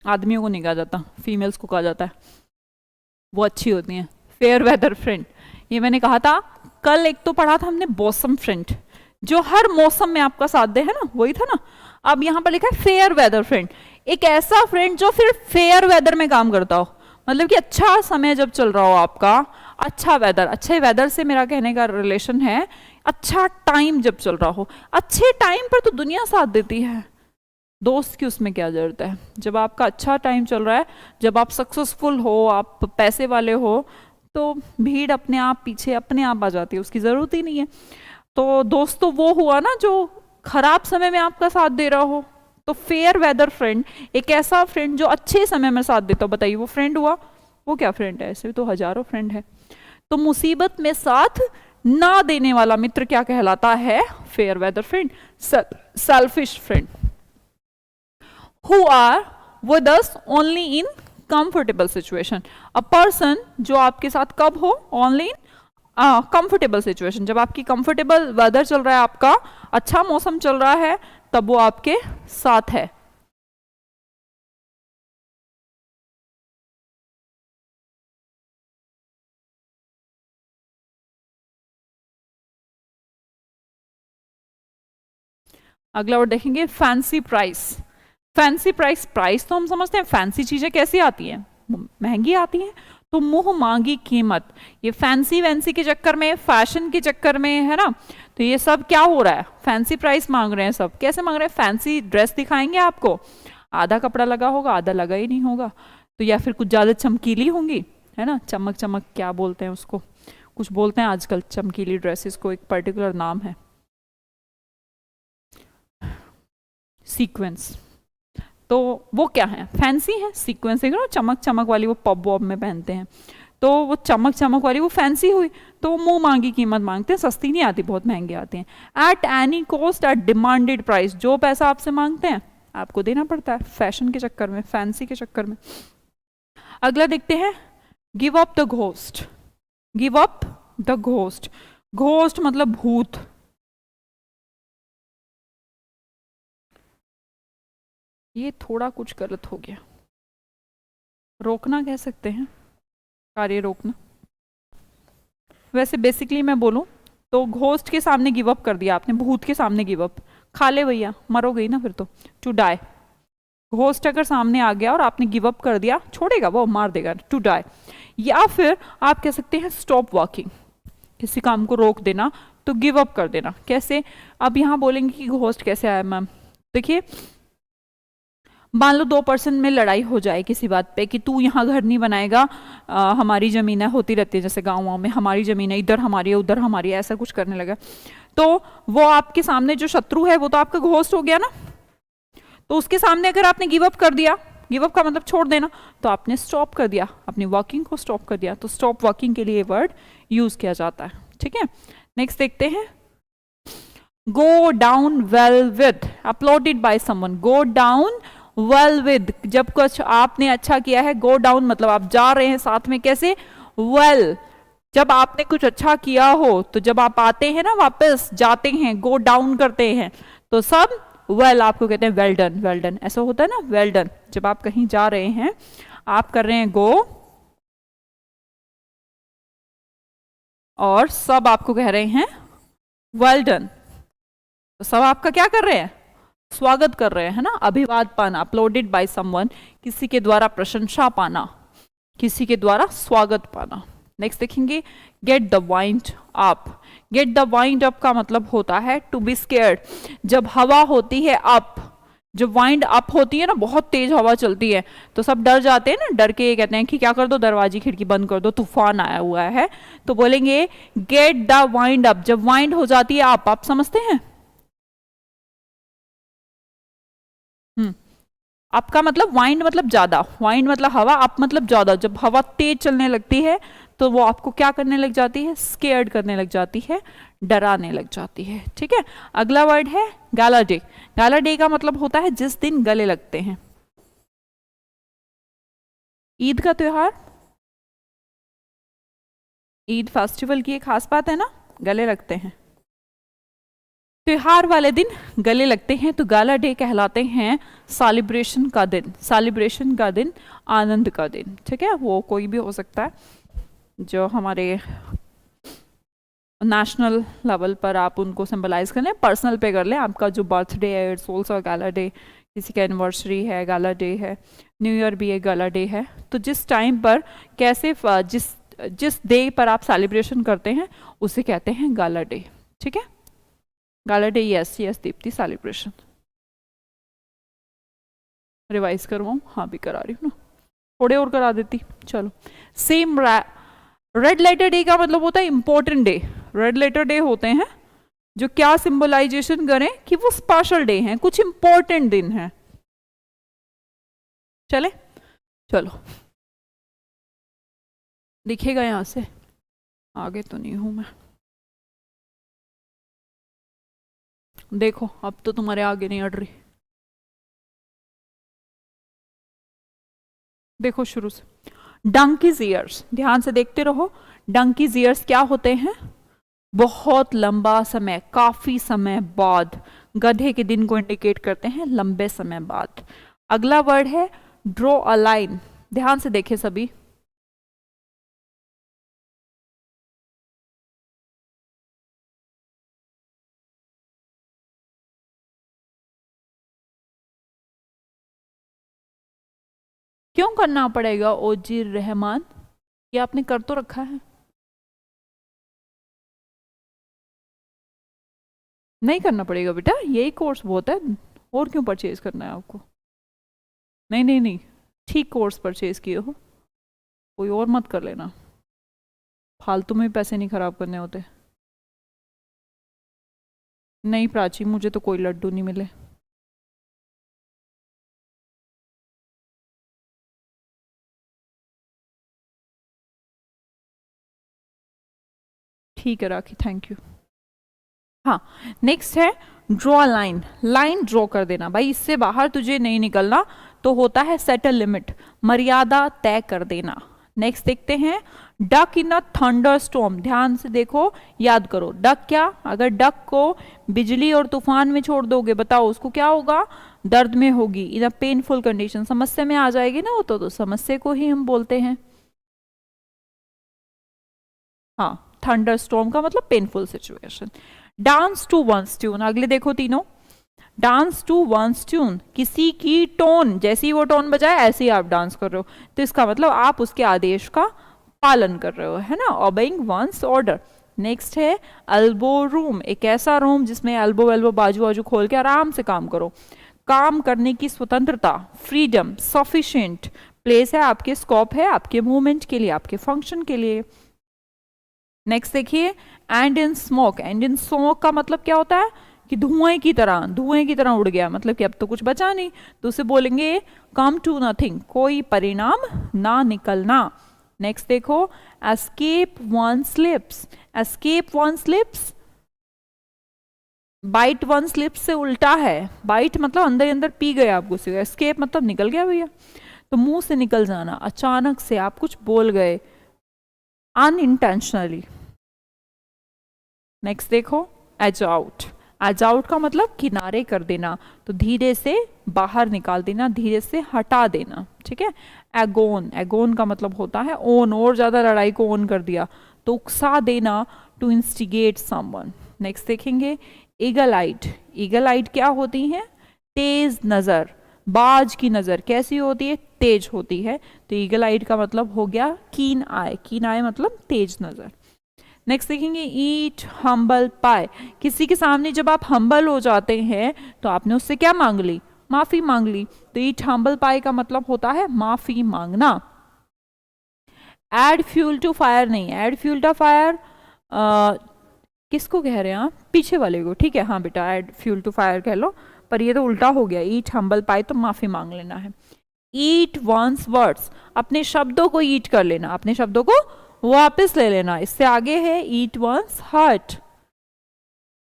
आदमियों को नहीं कहा जाता, फीमेल्स को कहा जाता है, वो अच्छी होती हैं। फेयर वेदर फ्रेंड, ये मैंने कहा था कल, एक तो पढ़ा था हमने बॉसम फ्रेंड, जो हर मौसम में आपका साथ दे, है ना, वही था ना। अब यहाँ पर लिखा है फेयर वेदर फ्रेंड, एक ऐसा फ्रेंड जो फिर फेयर वेदर में काम करता हो, मतलब कि अच्छा समय जब चल रहा हो आपका, अच्छा वेदर, अच्छे वेदर से मेरा कहने का रिलेशन है अच्छा टाइम जब चल रहा हो। अच्छे टाइम पर तो दुनिया साथ देती है, दोस्त की उसमें क्या जरूरत है। जब आपका अच्छा टाइम चल रहा है, जब आप सक्सेसफुल हो, आप पैसे वाले हो, तो भीड़ अपने आप पीछे अपने आप आ जाती है, उसकी जरूरत ही नहीं है। तो दोस्त तो वो हुआ ना जो खराब समय में आपका साथ दे रहा हो। तो फेयर वेदर फ्रेंड, एक ऐसा फ्रेंड जो अच्छे समय में साथ देता हो। बताइए वो फ्रेंड हुआ, वो क्या फ्रेंड है? ऐसे तो हजारों फ्रेंड है। तो मुसीबत में साथ ना देने वाला मित्र क्या कहलाता है? Fair weather friend. Selfish friend, who are with us only in comfortable situation, a person जो आपके साथ कब हो? ओनली इन कंफर्टेबल सिचुएशन, जब आपकी कंफर्टेबल वेदर चल रहा है, आपका अच्छा मौसम चल रहा है, तब वो आपके साथ है। अगला वर्ड देखेंगे fancy price. Fancy price, price तो हम समझते हैं, फैंसी चीजें कैसी आती हैं? महंगी आती हैं। तो मुंह मांगी कीमत, ये फैंसी वैंसी के चक्कर में, फैशन के चक्कर में, है ना, तो ये सब क्या हो रहा है? फैंसी प्राइस मांग रहे हैं सब। कैसे मांग रहे हैं? फैंसी ड्रेस दिखाएंगे आपको, आधा कपड़ा लगा होगा, आधा लगा ही नहीं होगा, तो या फिर कुछ ज्यादा चमकीली होंगी, है ना, चमक चमक क्या बोलते हैं उसको, कुछ बोलते हैं आजकल चमकीली ड्रेसेस को, एक पर्टिकुलर नाम है, सीक्वेंस। तो वो क्या है? फैंसी है, सीक्वेंस है, चमक चमक वाली, वो पब वॉब में पहनते हैं, तो वो चमक चमक वाली वो फैंसी हुई। तो वो मुंह मांगी कीमत मांगते हैं, सस्ती नहीं आती, बहुत महंगी आती हैं। At any cost, at demanded price, जो पैसा आपसे मांगते हैं आपको देना पड़ता है, फैशन के चक्कर में, फैंसी के चक्कर में। अगला देखते हैं, give up the ghost. Give up the ghost, ghost मतलब भूत। ये थोड़ा कुछ गलत हो गया, रोकना कह सकते हैं, कार्य रोकना। वैसे बेसिकली मैं बोलूं तो घोस्ट के सामने गिव अप कर दिया आपने, भूत के सामने गिव अप, खा ले भैया, मरोगे ही ना फिर तो, टू डाई। घोस्ट अगर सामने आ गया और आपने गिव अप कर दिया, छोड़ेगा वो, मार देगा, टू डाई। या फिर आप कह सकते हैं स्टॉप वॉकिंग, किसी काम को रोक देना, तो गिव अप कर देना। कैसे? अब यहाँ बोलेंगे कि घोस्ट कैसे आया मैम। देखिए, मान लो 2% में लड़ाई हो जाए किसी बात पे कि तू यहाँ घर नहीं बनाएगा, हमारी जमीन है, होती रहती है जैसे गाँव में, हमारी जमीन है, इधर हमारी है उधर हमारी है, ऐसा कुछ करने लगा, तो वो आपके सामने जो शत्रु है वो तो आपका घोस्ट हो गया ना। तो उसके सामने अगर आपने गिव अप कर दिया, गिव अप का मतलब छोड़ देना, तो आपने स्टॉप कर दिया, अपनी वॉकिंग को स्टॉप कर दिया। तो स्टॉप वॉकिंग के लिए वर्ड यूज किया जाता है, ठीक है। नेक्स्ट देखते हैं, go down well with, uploaded by someone. Go down well with, जब कुछ आपने अच्छा किया है, गो डाउन मतलब आप जा रहे हैं साथ में, कैसे? वेल, जब आपने कुछ अच्छा किया हो, तो जब आप आते हैं ना, वापस जाते हैं, गो डाउन करते हैं, तो सब वेल आपको कहते हैं वेल डन। वेल डन ऐसा होता है ना, वेल डन, जब आप कहीं जा रहे हैं, आप कर रहे हैं गो, और सब आपको कह रहे हैं वेल डन, तो सब आपका क्या कर रहे हैं? स्वागत कर रहे हैं, है ना। अभिवाद पाना, अपलोडेड बाय समवन, किसी के द्वारा प्रशंसा पाना, किसी के द्वारा स्वागत पाना। नेक्स्ट देखेंगे, get the wind up. Get the wind up का मतलब होता है टू बी स्केयर्ड, जब हवा होती है अप, जब वाइंड अप होती है ना, बहुत तेज हवा चलती है, तो सब डर जाते हैं ना, डर के ये कहते हैं कि क्या कर दो, दरवाजे खिड़की बंद कर दो, तूफान आया हुआ है। तो बोलेंगे गेट द वाइंड अप, जब वाइंड हो जाती है अप, आप समझते हैं? आपका मतलब वाइंड मतलब ज्यादा, वाइंड मतलब हवा, अप मतलब ज्यादा, जब हवा तेज चलने लगती है तो वो आपको क्या करने लग जाती है? स्केयर्ड करने लग जाती है, डराने लग जाती है, ठीक है। अगला वर्ड है गाला डे। गाला डे का मतलब होता है जिस दिन गले लगते हैं। ईद का त्योहार, ईद फेस्टिवल की एक खास बात है ना, गले लगते हैं, त्योहार वाले दिन गले लगते हैं, तो गाला डे कहलाते हैं सेलिब्रेशन का दिन, सेलिब्रेशन का दिन, आनंद का दिन, ठीक है, वो कोई भी हो सकता है। जो हमारे नेशनल लेवल पर आप उनको सिंबलाइज कर लें, पर्सनल पे कर लें। आपका जो बर्थडे है इट्स ऑल्सो गाला डे, किसी का एनिवर्सरी है गाला डे है, न्यू ईयर भी एक गाला डे है। तो जिस टाइम पर कैसे जिस जिस डे पर आप सेलिब्रेशन करते हैं उसे कहते हैं गाला डे। ठीक है, gala day, yes yes Deepti, celebration. Revise करवाऊँ? हाँ भी करा रही हूँ ना, थोड़े और करा देती। चलो, सेम रेड लेटर डे का मतलब होता है important day. Red letter day होते हैं जो क्या सिंबलाइजेशन करें कि वो स्पेशल डे हैं, कुछ इंपॉर्टेंट दिन है। चले, चलो दिखेगा यहां से, आगे तो नहीं हूं मैं। देखो अब तो तुम्हारे आगे नहीं अड़ रही। देखो शुरू से, डंकीज ईयर्स, ध्यान से देखते रहो। डंकीज ईयर्स क्या होते हैं? बहुत लंबा समय, काफी समय बाद। गधे के दिन को इंडिकेट करते हैं, लंबे समय बाद। अगला वर्ड है ड्रॉ अ लाइन, ध्यान से देखें सभी। क्यों करना पड़ेगा ओजीर रहमान? ये आपने कर तो रखा है। नहीं करना पड़ेगा बेटा, यही कोर्स बहुत है, और क्यों परचेज करना है आपको? नहीं नहीं नहीं, ठीक कोर्स परचेज किए हो, कोई और मत कर लेना, फालतू में पैसे नहीं खराब करने होते। नहीं प्राची, मुझे तो कोई लड्डू नहीं मिले। ठीक है राखी, थैंक यू। हाँ, नेक्स्ट है ड्रॉ लाइन, लाइन ड्रॉ कर देना। भाई इससे बाहर तुझे नहीं निकलना, तो होता है सेट अ लिमिट, मर्यादा तय कर देना। नेक्स्ट देखते हैं डक इन अ थंडर स्टॉर्म, ध्यान से देखो, याद करो डक क्या, अगर डक को बिजली और तूफान में छोड़ दोगे बताओ उसको क्या होगा? दर्द में होगी, इन अ पेनफुल कंडीशन, समस्या में आ जाएगी ना वो तो समस्या को ही हम बोलते हैं। हाँ, थंडर स्टॉर्म का मतलब painful situation. Dance to one's tune, अगले देखो तीनों, डांस टू वंस ट्यून, किसी की टोन, जैसी वो टोन बजाए ऐसे ही आप डांस कर रहे हो, तो इसका मतलब आप उसके आदेश का पालन कर रहे हो, है ना, ओबेइंग वंस ऑर्डर। नेक्स्ट है एल्बो रूम, एक ऐसा रूम जिसमें एल्बो वेल्बो बाजू बाजू खोल के आराम से काम करो, काम करने की स्वतंत्रता, फ्रीडम, सफिशिएंट प्लेस है, आपके स्कोप है, आपके मूवमेंट के लिए, आपके फंक्शन के लिए। नेक्स्ट देखिए and in smoke, and in smoke का मतलब क्या होता है कि धुएं की तरह उड़ गया, मतलब कि अब तो कुछ बचा नहीं, तो उसे बोलेंगे कम टू नथिंग, कोई परिणाम ना निकलना। नेक्स्ट देखो escape one slips, escape one slips bite one slips से उल्टा है, बाइट मतलब अंदर अंदर पी गया आप घुस गए, एस्केप मतलब निकल गया भैया, तो मुंह से निकल जाना, अचानक से आप कुछ बोल गए अनइंटेंशनली। नेक्स्ट देखो एज आउट, एज आउट का मतलब किनारे कर देना, तो धीरे से बाहर निकाल देना, धीरे से हटा देना, ठीक है। एगोन, एगोन का मतलब होता है ओन, और ज्यादा लड़ाई को ओन कर दिया, तो उकसा देना, टू इंस्टिगेट समवन। नेक्स्ट देखेंगे ईगल आइड, ईगल आइड क्या होती है? तेज नजर, बाज की नजर कैसी होती है? तेज होती है, तो ईगल आइड का मतलब हो गया कीन आई, कीन आई मतलब तेज नजर। नेक्स्ट देखेंगे ईट हम्बल पाई, किसी के सामने जब आप हम्बल हो जाते हैं तो आपने उससे क्या मांग ली? माफी मांग ली, तो ईट हम्बल पाई का मतलब होता है माफी मांगना। एड फ्यूल टू फायर नहीं, एड फ्यूल टू फायर किसको कह रहे हैं आप? पीछे वाले को, ठीक है, हाँ बेटा एड फ्यूल टू फायर कह लो, पर ये तो उल्टा हो गया, ईट हम्बल पाई तो माफी मांग लेना है। ईट वंस वर्ड्स, अपने शब्दों को ईट कर लेना, अपने शब्दों को वापस ले लेना। इससे आगे है ईट वंस हर्ट,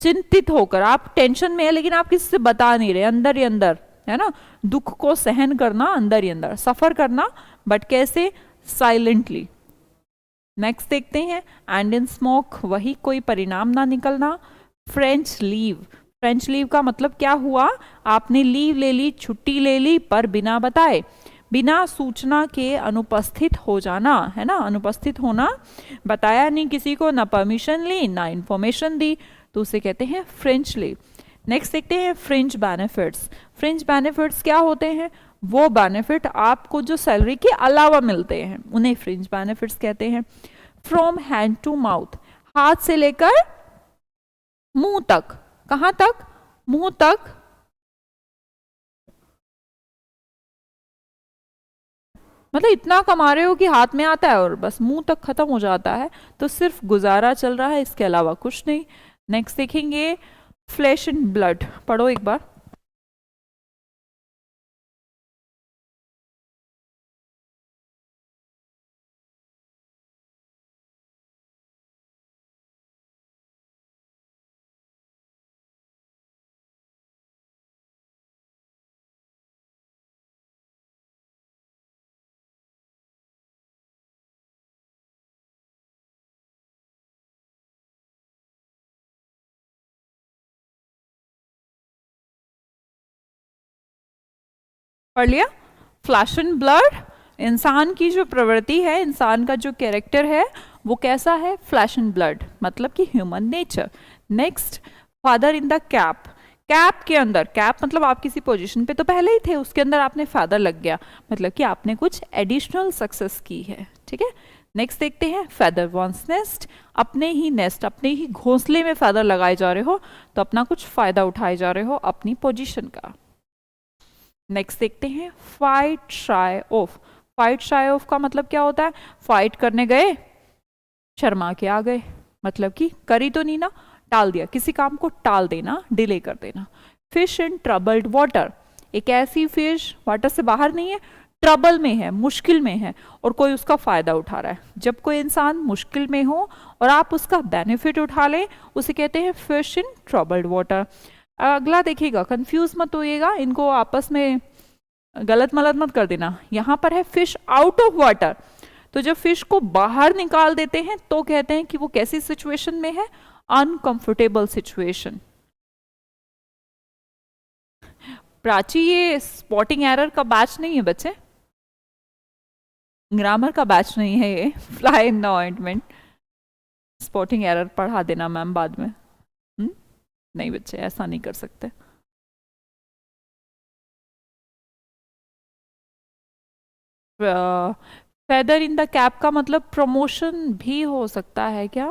चिंतित होकर, आप टेंशन में है लेकिन आप किसी से बता नहीं रहे, अंदर ही अंदर, है ना, दुख को सहन करना, अंदर ही अंदर सफर करना, बट कैसे? साइलेंटली। नेक्स्ट देखते हैं एंड इन स्मोक, वही कोई परिणाम ना निकलना। फ्रेंच लीव, फ्रेंच लीव का मतलब क्या हुआ? आपने लीव ले ली, छुट्टी ले ली, पर बिना बताए, बिना सूचना के अनुपस्थित हो जाना, है ना, अनुपस्थित होना, बताया नहीं किसी को, ना परमिशन ली ना इंफॉर्मेशन दी, तो उसे कहते हैं फ्रिंज लीव। नेक्स्ट देखते हैं फ्रिंज बेनिफिट्स। फ्रिंज बेनिफिट्स क्या होते हैं? वो बेनिफिट आपको जो सैलरी के अलावा मिलते हैं उन्हें फ्रिंज बेनिफिट्स कहते हैं। फ्रॉम हैंड टू माउथ, हाथ से लेकर मुंह तक, कहां तक? मुंह तक। मतलब इतना कमा रहे हो कि हाथ में आता है और बस मुंह तक खत्म हो जाता है, तो सिर्फ गुजारा चल रहा है, इसके अलावा कुछ नहीं। नेक्स्ट देखेंगे फ्लैश एंड ब्लड, पढ़ो एक बार। पढ़ लिया? फ्लैश एंड ब्लड, इंसान की जो प्रवृत्ति है, इंसान का जो कैरेक्टर है वो कैसा है? फ्लैश एंड ब्लड, मतलब कि human nature. Next father in the cap, cap के अंदर, कैप मतलब आप किसी पोजीशन पे तो पहले ही थे, उसके अंदर आपने फादर लग गया, मतलब कि आपने कुछ एडिशनल सक्सेस की है, ठीक है। नेक्स्ट देखते हैं फेदर वॉन्स नेस्ट, अपने ही नेस्ट, अपने ही घोंसले में फेदर लगाए जा रहे हो, तो अपना कुछ फायदा उठाए जा रहे हो अपनी पोजीशन का। नेक्स्ट देखते हैं fight shy of. Fight shy of का मतलब क्या होता है? फाइट करने गए, शर्मा के आ गए, मतलब कि करी तो नहीं ना, टाल दिया, किसी काम को टाल देना, डिले कर देना। फिश इन ट्रबल्ड वाटर, एक ऐसी फिश वाटर से बाहर नहीं है, ट्रबल में है, मुश्किल में है, और कोई उसका फायदा उठा रहा है। जब कोई इंसान मुश्किल में हो और आप उसका बेनिफिट उठा लें, उसे कहते हैं फिश इन ट्रबल्ड वाटर। अगला देखिएगा, कंफ्यूज मत होइएगा, इनको आपस में गलत मलत मत कर देना। यहां पर है फिश आउट ऑफ वाटर, तो जब फिश को बाहर निकाल देते हैं तो कहते हैं कि वो कैसी सिचुएशन में है? Uncomfortable situation. प्राची, ये स्पॉटिंग एरर का बैच नहीं है बच्चे, ग्रामर का बैच नहीं है ये। Fly in the ointment, spotting error पढ़ा देना मैम बाद में। नहीं बच्चे, ऐसा नहीं कर सकते। फेदर इन द कैप का मतलब प्रमोशन भी हो सकता है क्या?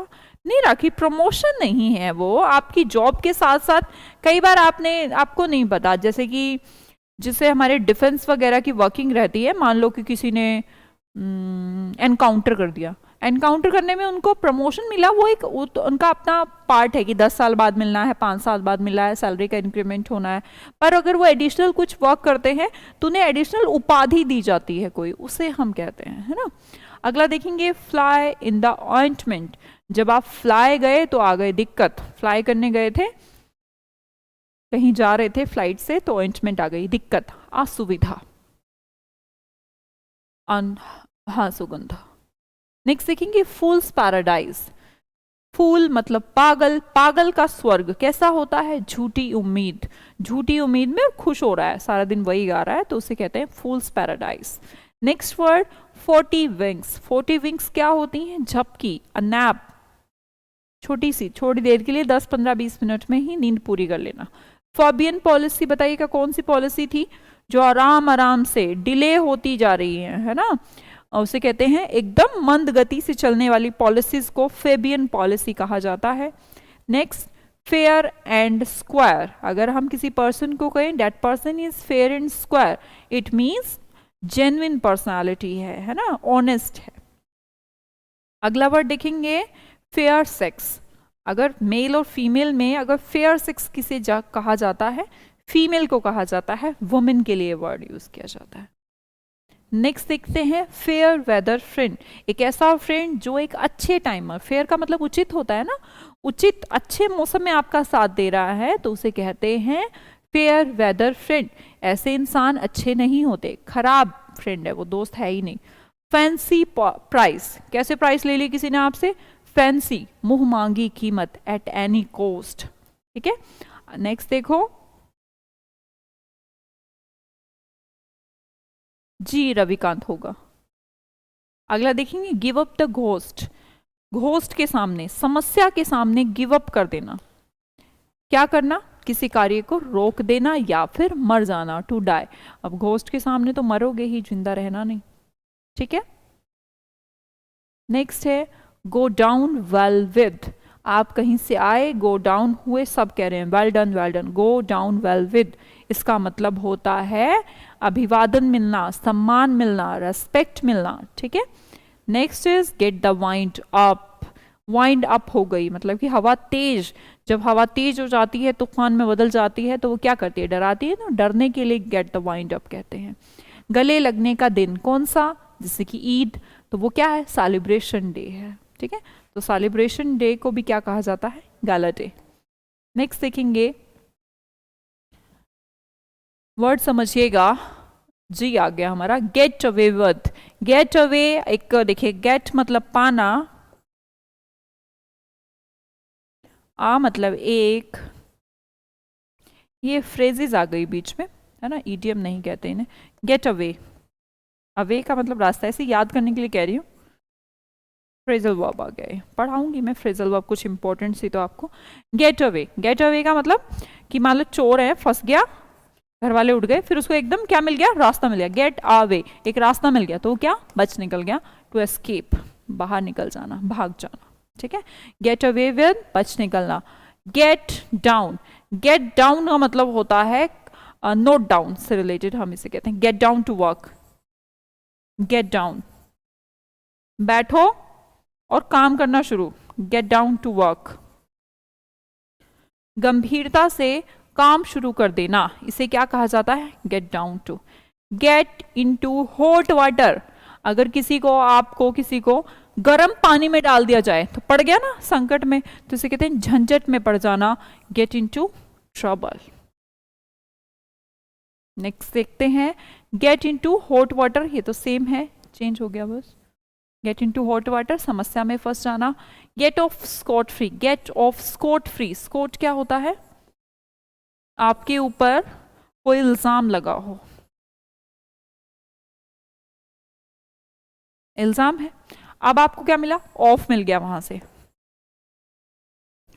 नहीं राखी, प्रमोशन नहीं है वो, आपकी जॉब के साथ साथ कई बार आपको नहीं पता, जैसे कि जिसे हमारे डिफेंस वगैरह की वर्किंग रहती है, मान लो कि किसी ने एनकाउंटर कर दिया, एनकाउंटर करने में उनको प्रमोशन मिला, वो एक उनका अपना पार्ट है कि 10 साल बाद मिलना है, 5 साल बाद मिलना है, सैलरी का इंक्रीमेंट होना है। पर अगर वो एडिशनल कुछ वर्क करते हैं तो उन्हें एडिशनल उपाधि दी जाती है कोई, उसे हम कहते हैं, है ना। अगला देखेंगे फ्लाई इन द ऑइंटमेंट, जब आप फ्लाई गए तो आ गए दिक्कत, फ्लाई करने गए थे, कहीं जा रहे थे फ्लाइट से, तो ऑइंटमेंट आ गई, दिक्कत, असुविधा, हाँ सुगंध। नेक्स्ट देखेंगे फूल्स पैराडाइज। फूल मतलब पागल, पागल का स्वर्ग कैसा होता है? झूठी उम्मीद, झूठी उम्मीद में खुश हो रहा है, सारा दिन वही गा रहा है, तो उसे कहते हैं fool's paradise. Next word 40 winks. 40 winks क्या होती हैं? झपकी, अ नैप, छोटी सी, थोड़ी देर के लिए, 10-15-20 मिनट में ही नींद पूरी कर लेना। फॉबियन पॉलिसी बताइएगा कौन सी पॉलिसी थी जो आराम आराम से डिले होती जा रही है ना, उसे कहते हैं एकदम मंद गति से चलने वाली पॉलिसीज को फेबियन पॉलिसी कहा जाता है। नेक्स्ट फेयर एंड स्क्वायर, अगर हम किसी पर्सन को कहें that person is fair and square, it means genuine personality है ना, ऑनेस्ट है। अगला वर्ड देखेंगे फेयर सेक्स, अगर मेल और फीमेल में अगर फेयर सेक्स किसे कहा जाता है, फीमेल को कहा जाता है, वुमेन के लिए वर्ड यूज किया जाता है। नेक्स्ट देखते हैं फेयर वेदर फ्रेंड, एक ऐसा फ्रेंड जो एक अच्छे टाइम, फेयर का मतलब उचित होता है ना, उचित अच्छे मौसम में आपका साथ दे रहा है, तो उसे कहते हैं फेयर वेदर फ्रेंड। ऐसे इंसान अच्छे नहीं होते, खराब फ्रेंड है वो, दोस्त है ही नहीं। फैंसी प्राइस, कैसे प्राइस ले ली किसी ने आपसे? फैंसी, मुंह मांगी कीमत, एट एनी कॉस्ट, ठीक है। नेक्स्ट देखो जी रविकांत होगा। अगला देखेंगे give up the ghost. Ghost के सामने, समस्या के सामने गिव अप कर देना। क्या करना? किसी कार्य को रोक देना या फिर मर जाना, टू डाई। अब घोस्ट के सामने तो मरोगे ही, जिंदा रहना नहीं। ठीक है। नेक्स्ट है गो डाउन वेल विद। आप कहीं से आए, गो डाउन हुए, सब कह रहे हैं well done well done, go down well with. इसका मतलब होता है अभिवादन मिलना, सम्मान मिलना, रेस्पेक्ट मिलना। ठीक है। Next is get the wind up. Wind up हो गई, मतलब कि हवा तेज। जब हवा तेज हो जाती है, तूफान में बदल जाती है, तो वो क्या करती है? डराती है ना। डरने के लिए गेट द वाइंड अप कहते हैं। गले लगने का दिन कौन सा? जैसे कि ईद, तो वो क्या है? सेलिब्रेशन डे है। ठीक है। तो सेलिब्रेशन डे को भी क्या कहा जाता है? Gala day. नेक्स्ट देखेंगे, वर्ड समझिएगा। जी आ गया हमारा get away with. Get away, एक देखिए, गेट मतलब पाना, आ मतलब एक, ये फ्रेजेस आ गई बीच में, है ना, ईडियम नहीं कहते इन्हें। गेट अवे, अवे का मतलब रास्ता, ऐसे याद करने के लिए कह रही हूँ। फ्रेजल वर्ब आ गए, पढ़ाऊंगी मैं फ्रेजल वर्ब कुछ इंपॉर्टेंट सी तो आपको। गेट अवे, गेट अवे का मतलब कि मान लो चोर है, फंस गया, घर वाले उठ गए, फिर उसको एकदम क्या मिल गया? रास्ता मिल गया। गेट अवे, एक रास्ता मिल गया, तो वो क्या? बच निकल गया। टू एस्केप, बाहर निकल जाना, भाग जाना। ठीक है। गेट अवे विद, बच निकलना। गेट डाउन, गेट डाउन का मतलब होता है नोट डाउन से रिलेटेड, हम इसे कहते हैं get down to work. Get down, बैठो और काम करना शुरू, गेट डाउन टू वर्क। गंभीरता से काम शुरू कर देना, इसे क्या कहा जाता है? Get down to. Get into hot water, अगर किसी को, आपको किसी को गर्म पानी में डाल दिया जाए तो पड़ गया ना संकट में, तो इसे कहते हैं झंझट में पड़ जाना, गेट इनटू ट्रबल। नेक्स्ट देखते हैं गेट इनटू हॉट वाटर, ये तो सेम है, चेंज हो गया बस। गेट इनटू हॉट वाटर, समस्या में फंस जाना। Get off scot free, get off scot free, scot क्या होता है? आपके ऊपर कोई इल्जाम लगा हो, इल्जाम है, अब आपको क्या मिला? ऑफ मिल गया, वहां से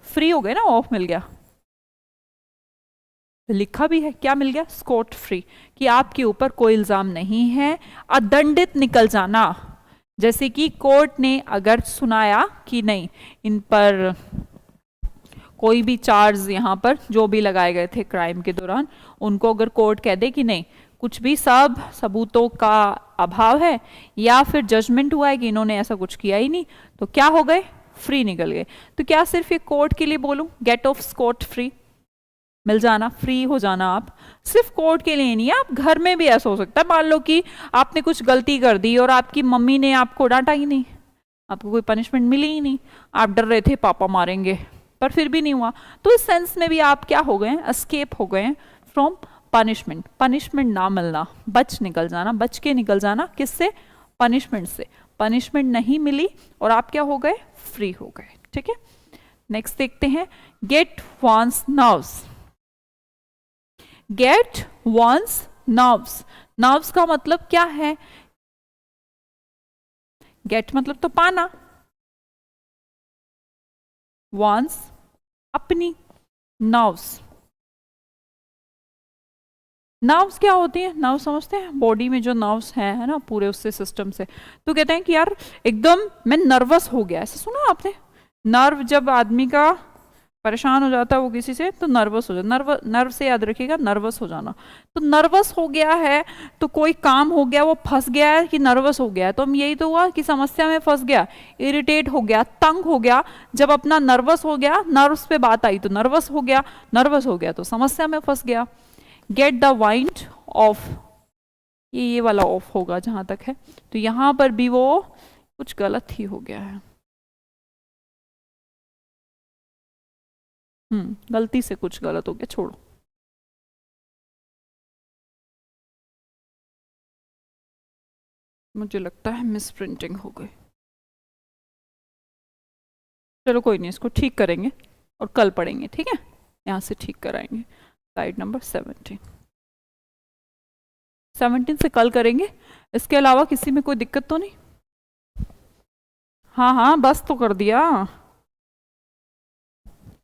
फ्री हो गए ना, ऑफ मिल गया। लिखा भी है, क्या मिल गया? स्कॉट फ्री, कि आपके ऊपर कोई इल्जाम नहीं है। अदंडित निकल जाना, जैसे कि कोर्ट ने अगर सुनाया कि नहीं, इन पर कोई भी चार्ज, यहाँ पर जो भी लगाए गए थे क्राइम के दौरान, उनको अगर कोर्ट कह दे कि नहीं, कुछ भी सब सबूतों का अभाव है, या फिर जजमेंट हुआ है कि इन्होंने ऐसा कुछ किया ही नहीं, तो क्या हो गए? फ्री निकल गए। तो क्या सिर्फ ये कोर्ट के लिए बोलूं, गेट ऑफ स्कॉट फ्री, मिल जाना, फ्री हो जाना। आप सिर्फ कोर्ट के लिए नहीं, आप घर में भी ऐसा हो सकता है, मान लो कि आपने कुछ गलती कर दी और आपकी मम्मी ने आपको डांटा ही नहीं, आपको कोई पनिशमेंट मिली ही नहीं, आप डर रहे थे पापा मारेंगे, पर फिर भी नहीं हुआ, तो इस सेंस में भी आप क्या हो गए? एस्केप हो गए फ्रॉम पनिशमेंट। पनिशमेंट ना मिलना, बच निकल जाना, बच के निकल जाना, किससे? पनिशमेंट से। पनिशमेंट नहीं मिली और आप क्या हो गए? फ्री हो गए। ठीक है। नेक्स्ट देखते हैं get one's nerves. Get one's nerves, nerves का मतलब क्या है? गेट मतलब तो पाना, वॉन्स अपनी, नर्व्स, नर्व्स क्या होती है? नर्व समझते हैं, बॉडी में जो नर्व्स हैं, है ना, पूरे उससे सिस्टम से। तो कहते हैं कि यार एकदम मैं नर्वस हो गया, ऐसा सुना आपने? नर्व, जब आदमी का परेशान हो जाता है वो किसी से, तो नर्वस हो जाता, नर्व से याद रखिएगा, नर्वस हो जाना। तो नर्वस हो गया है, तो कोई काम हो गया, वो फंस गया है कि नर्वस हो गया है, तो हम यही तो हुआ कि समस्या में फंस गया, इरिटेट हो गया, तंग हो गया। जब अपना नर्वस हो गया, नर्व्स पे बात आई तो नर्वस हो गया, नर्वस हो गया तो समस्या में फंस गया। गेट द वाइंड ऑफ, ये वाला ऑफ होगा जहां तक है, तो यहां पर भी वो कुछ गलत ही हो गया है। गलती से कुछ गलत हो गया, छोड़ो। मुझे लगता है मिस प्रिंटिंग हो गई। चलो कोई नहीं, इसको ठीक करेंगे और कल पढ़ेंगे, ठीक है, यहाँ से ठीक कराएंगे। Slide number 17। 17 से कल करेंगे। इसके अलावा किसी में कोई दिक्कत तो नहीं? हाँ हाँ बस तो कर दिया।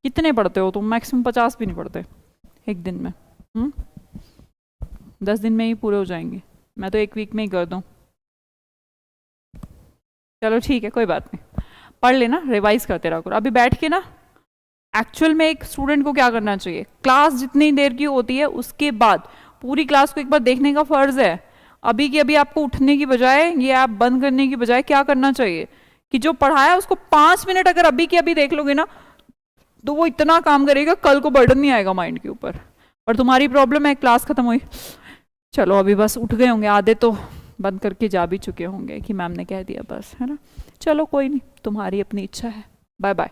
कितने पढ़ते हो तुम? मैक्सिमम 50 भी नहीं पढ़ते एक दिन में। 10 दिन में ही पूरे हो जाएंगे। मैं तो एक वीक में ही कर दूँ। चलो ठीक है, कोई बात नहीं, पढ़ लेना, रिवाइज करते रहो करो। अभी बैठ के ना, एक्चुअल में एक स्टूडेंट को क्या करना चाहिए, क्लास जितनी देर की होती है उसके बाद पूरी क्लास को एक बार देखने का फर्ज है। अभी की अभी आपको उठने की बजाय, ये ऐप बंद करने की बजाय क्या करना चाहिए कि जो पढ़ाया उसको 5 मिनट अगर अभी की अभी देख लोगे ना, तो वो इतना काम करेगा, कल को बर्डन नहीं आएगा माइंड के ऊपर। और तुम्हारी प्रॉब्लम है क्लास खत्म हुई, चलो अभी बस उठ गए होंगे आधे, तो बंद करके जा भी चुके होंगे कि मैम ने कह दिया बस, है ना। चलो कोई नहीं, तुम्हारी अपनी इच्छा है। Bye bye.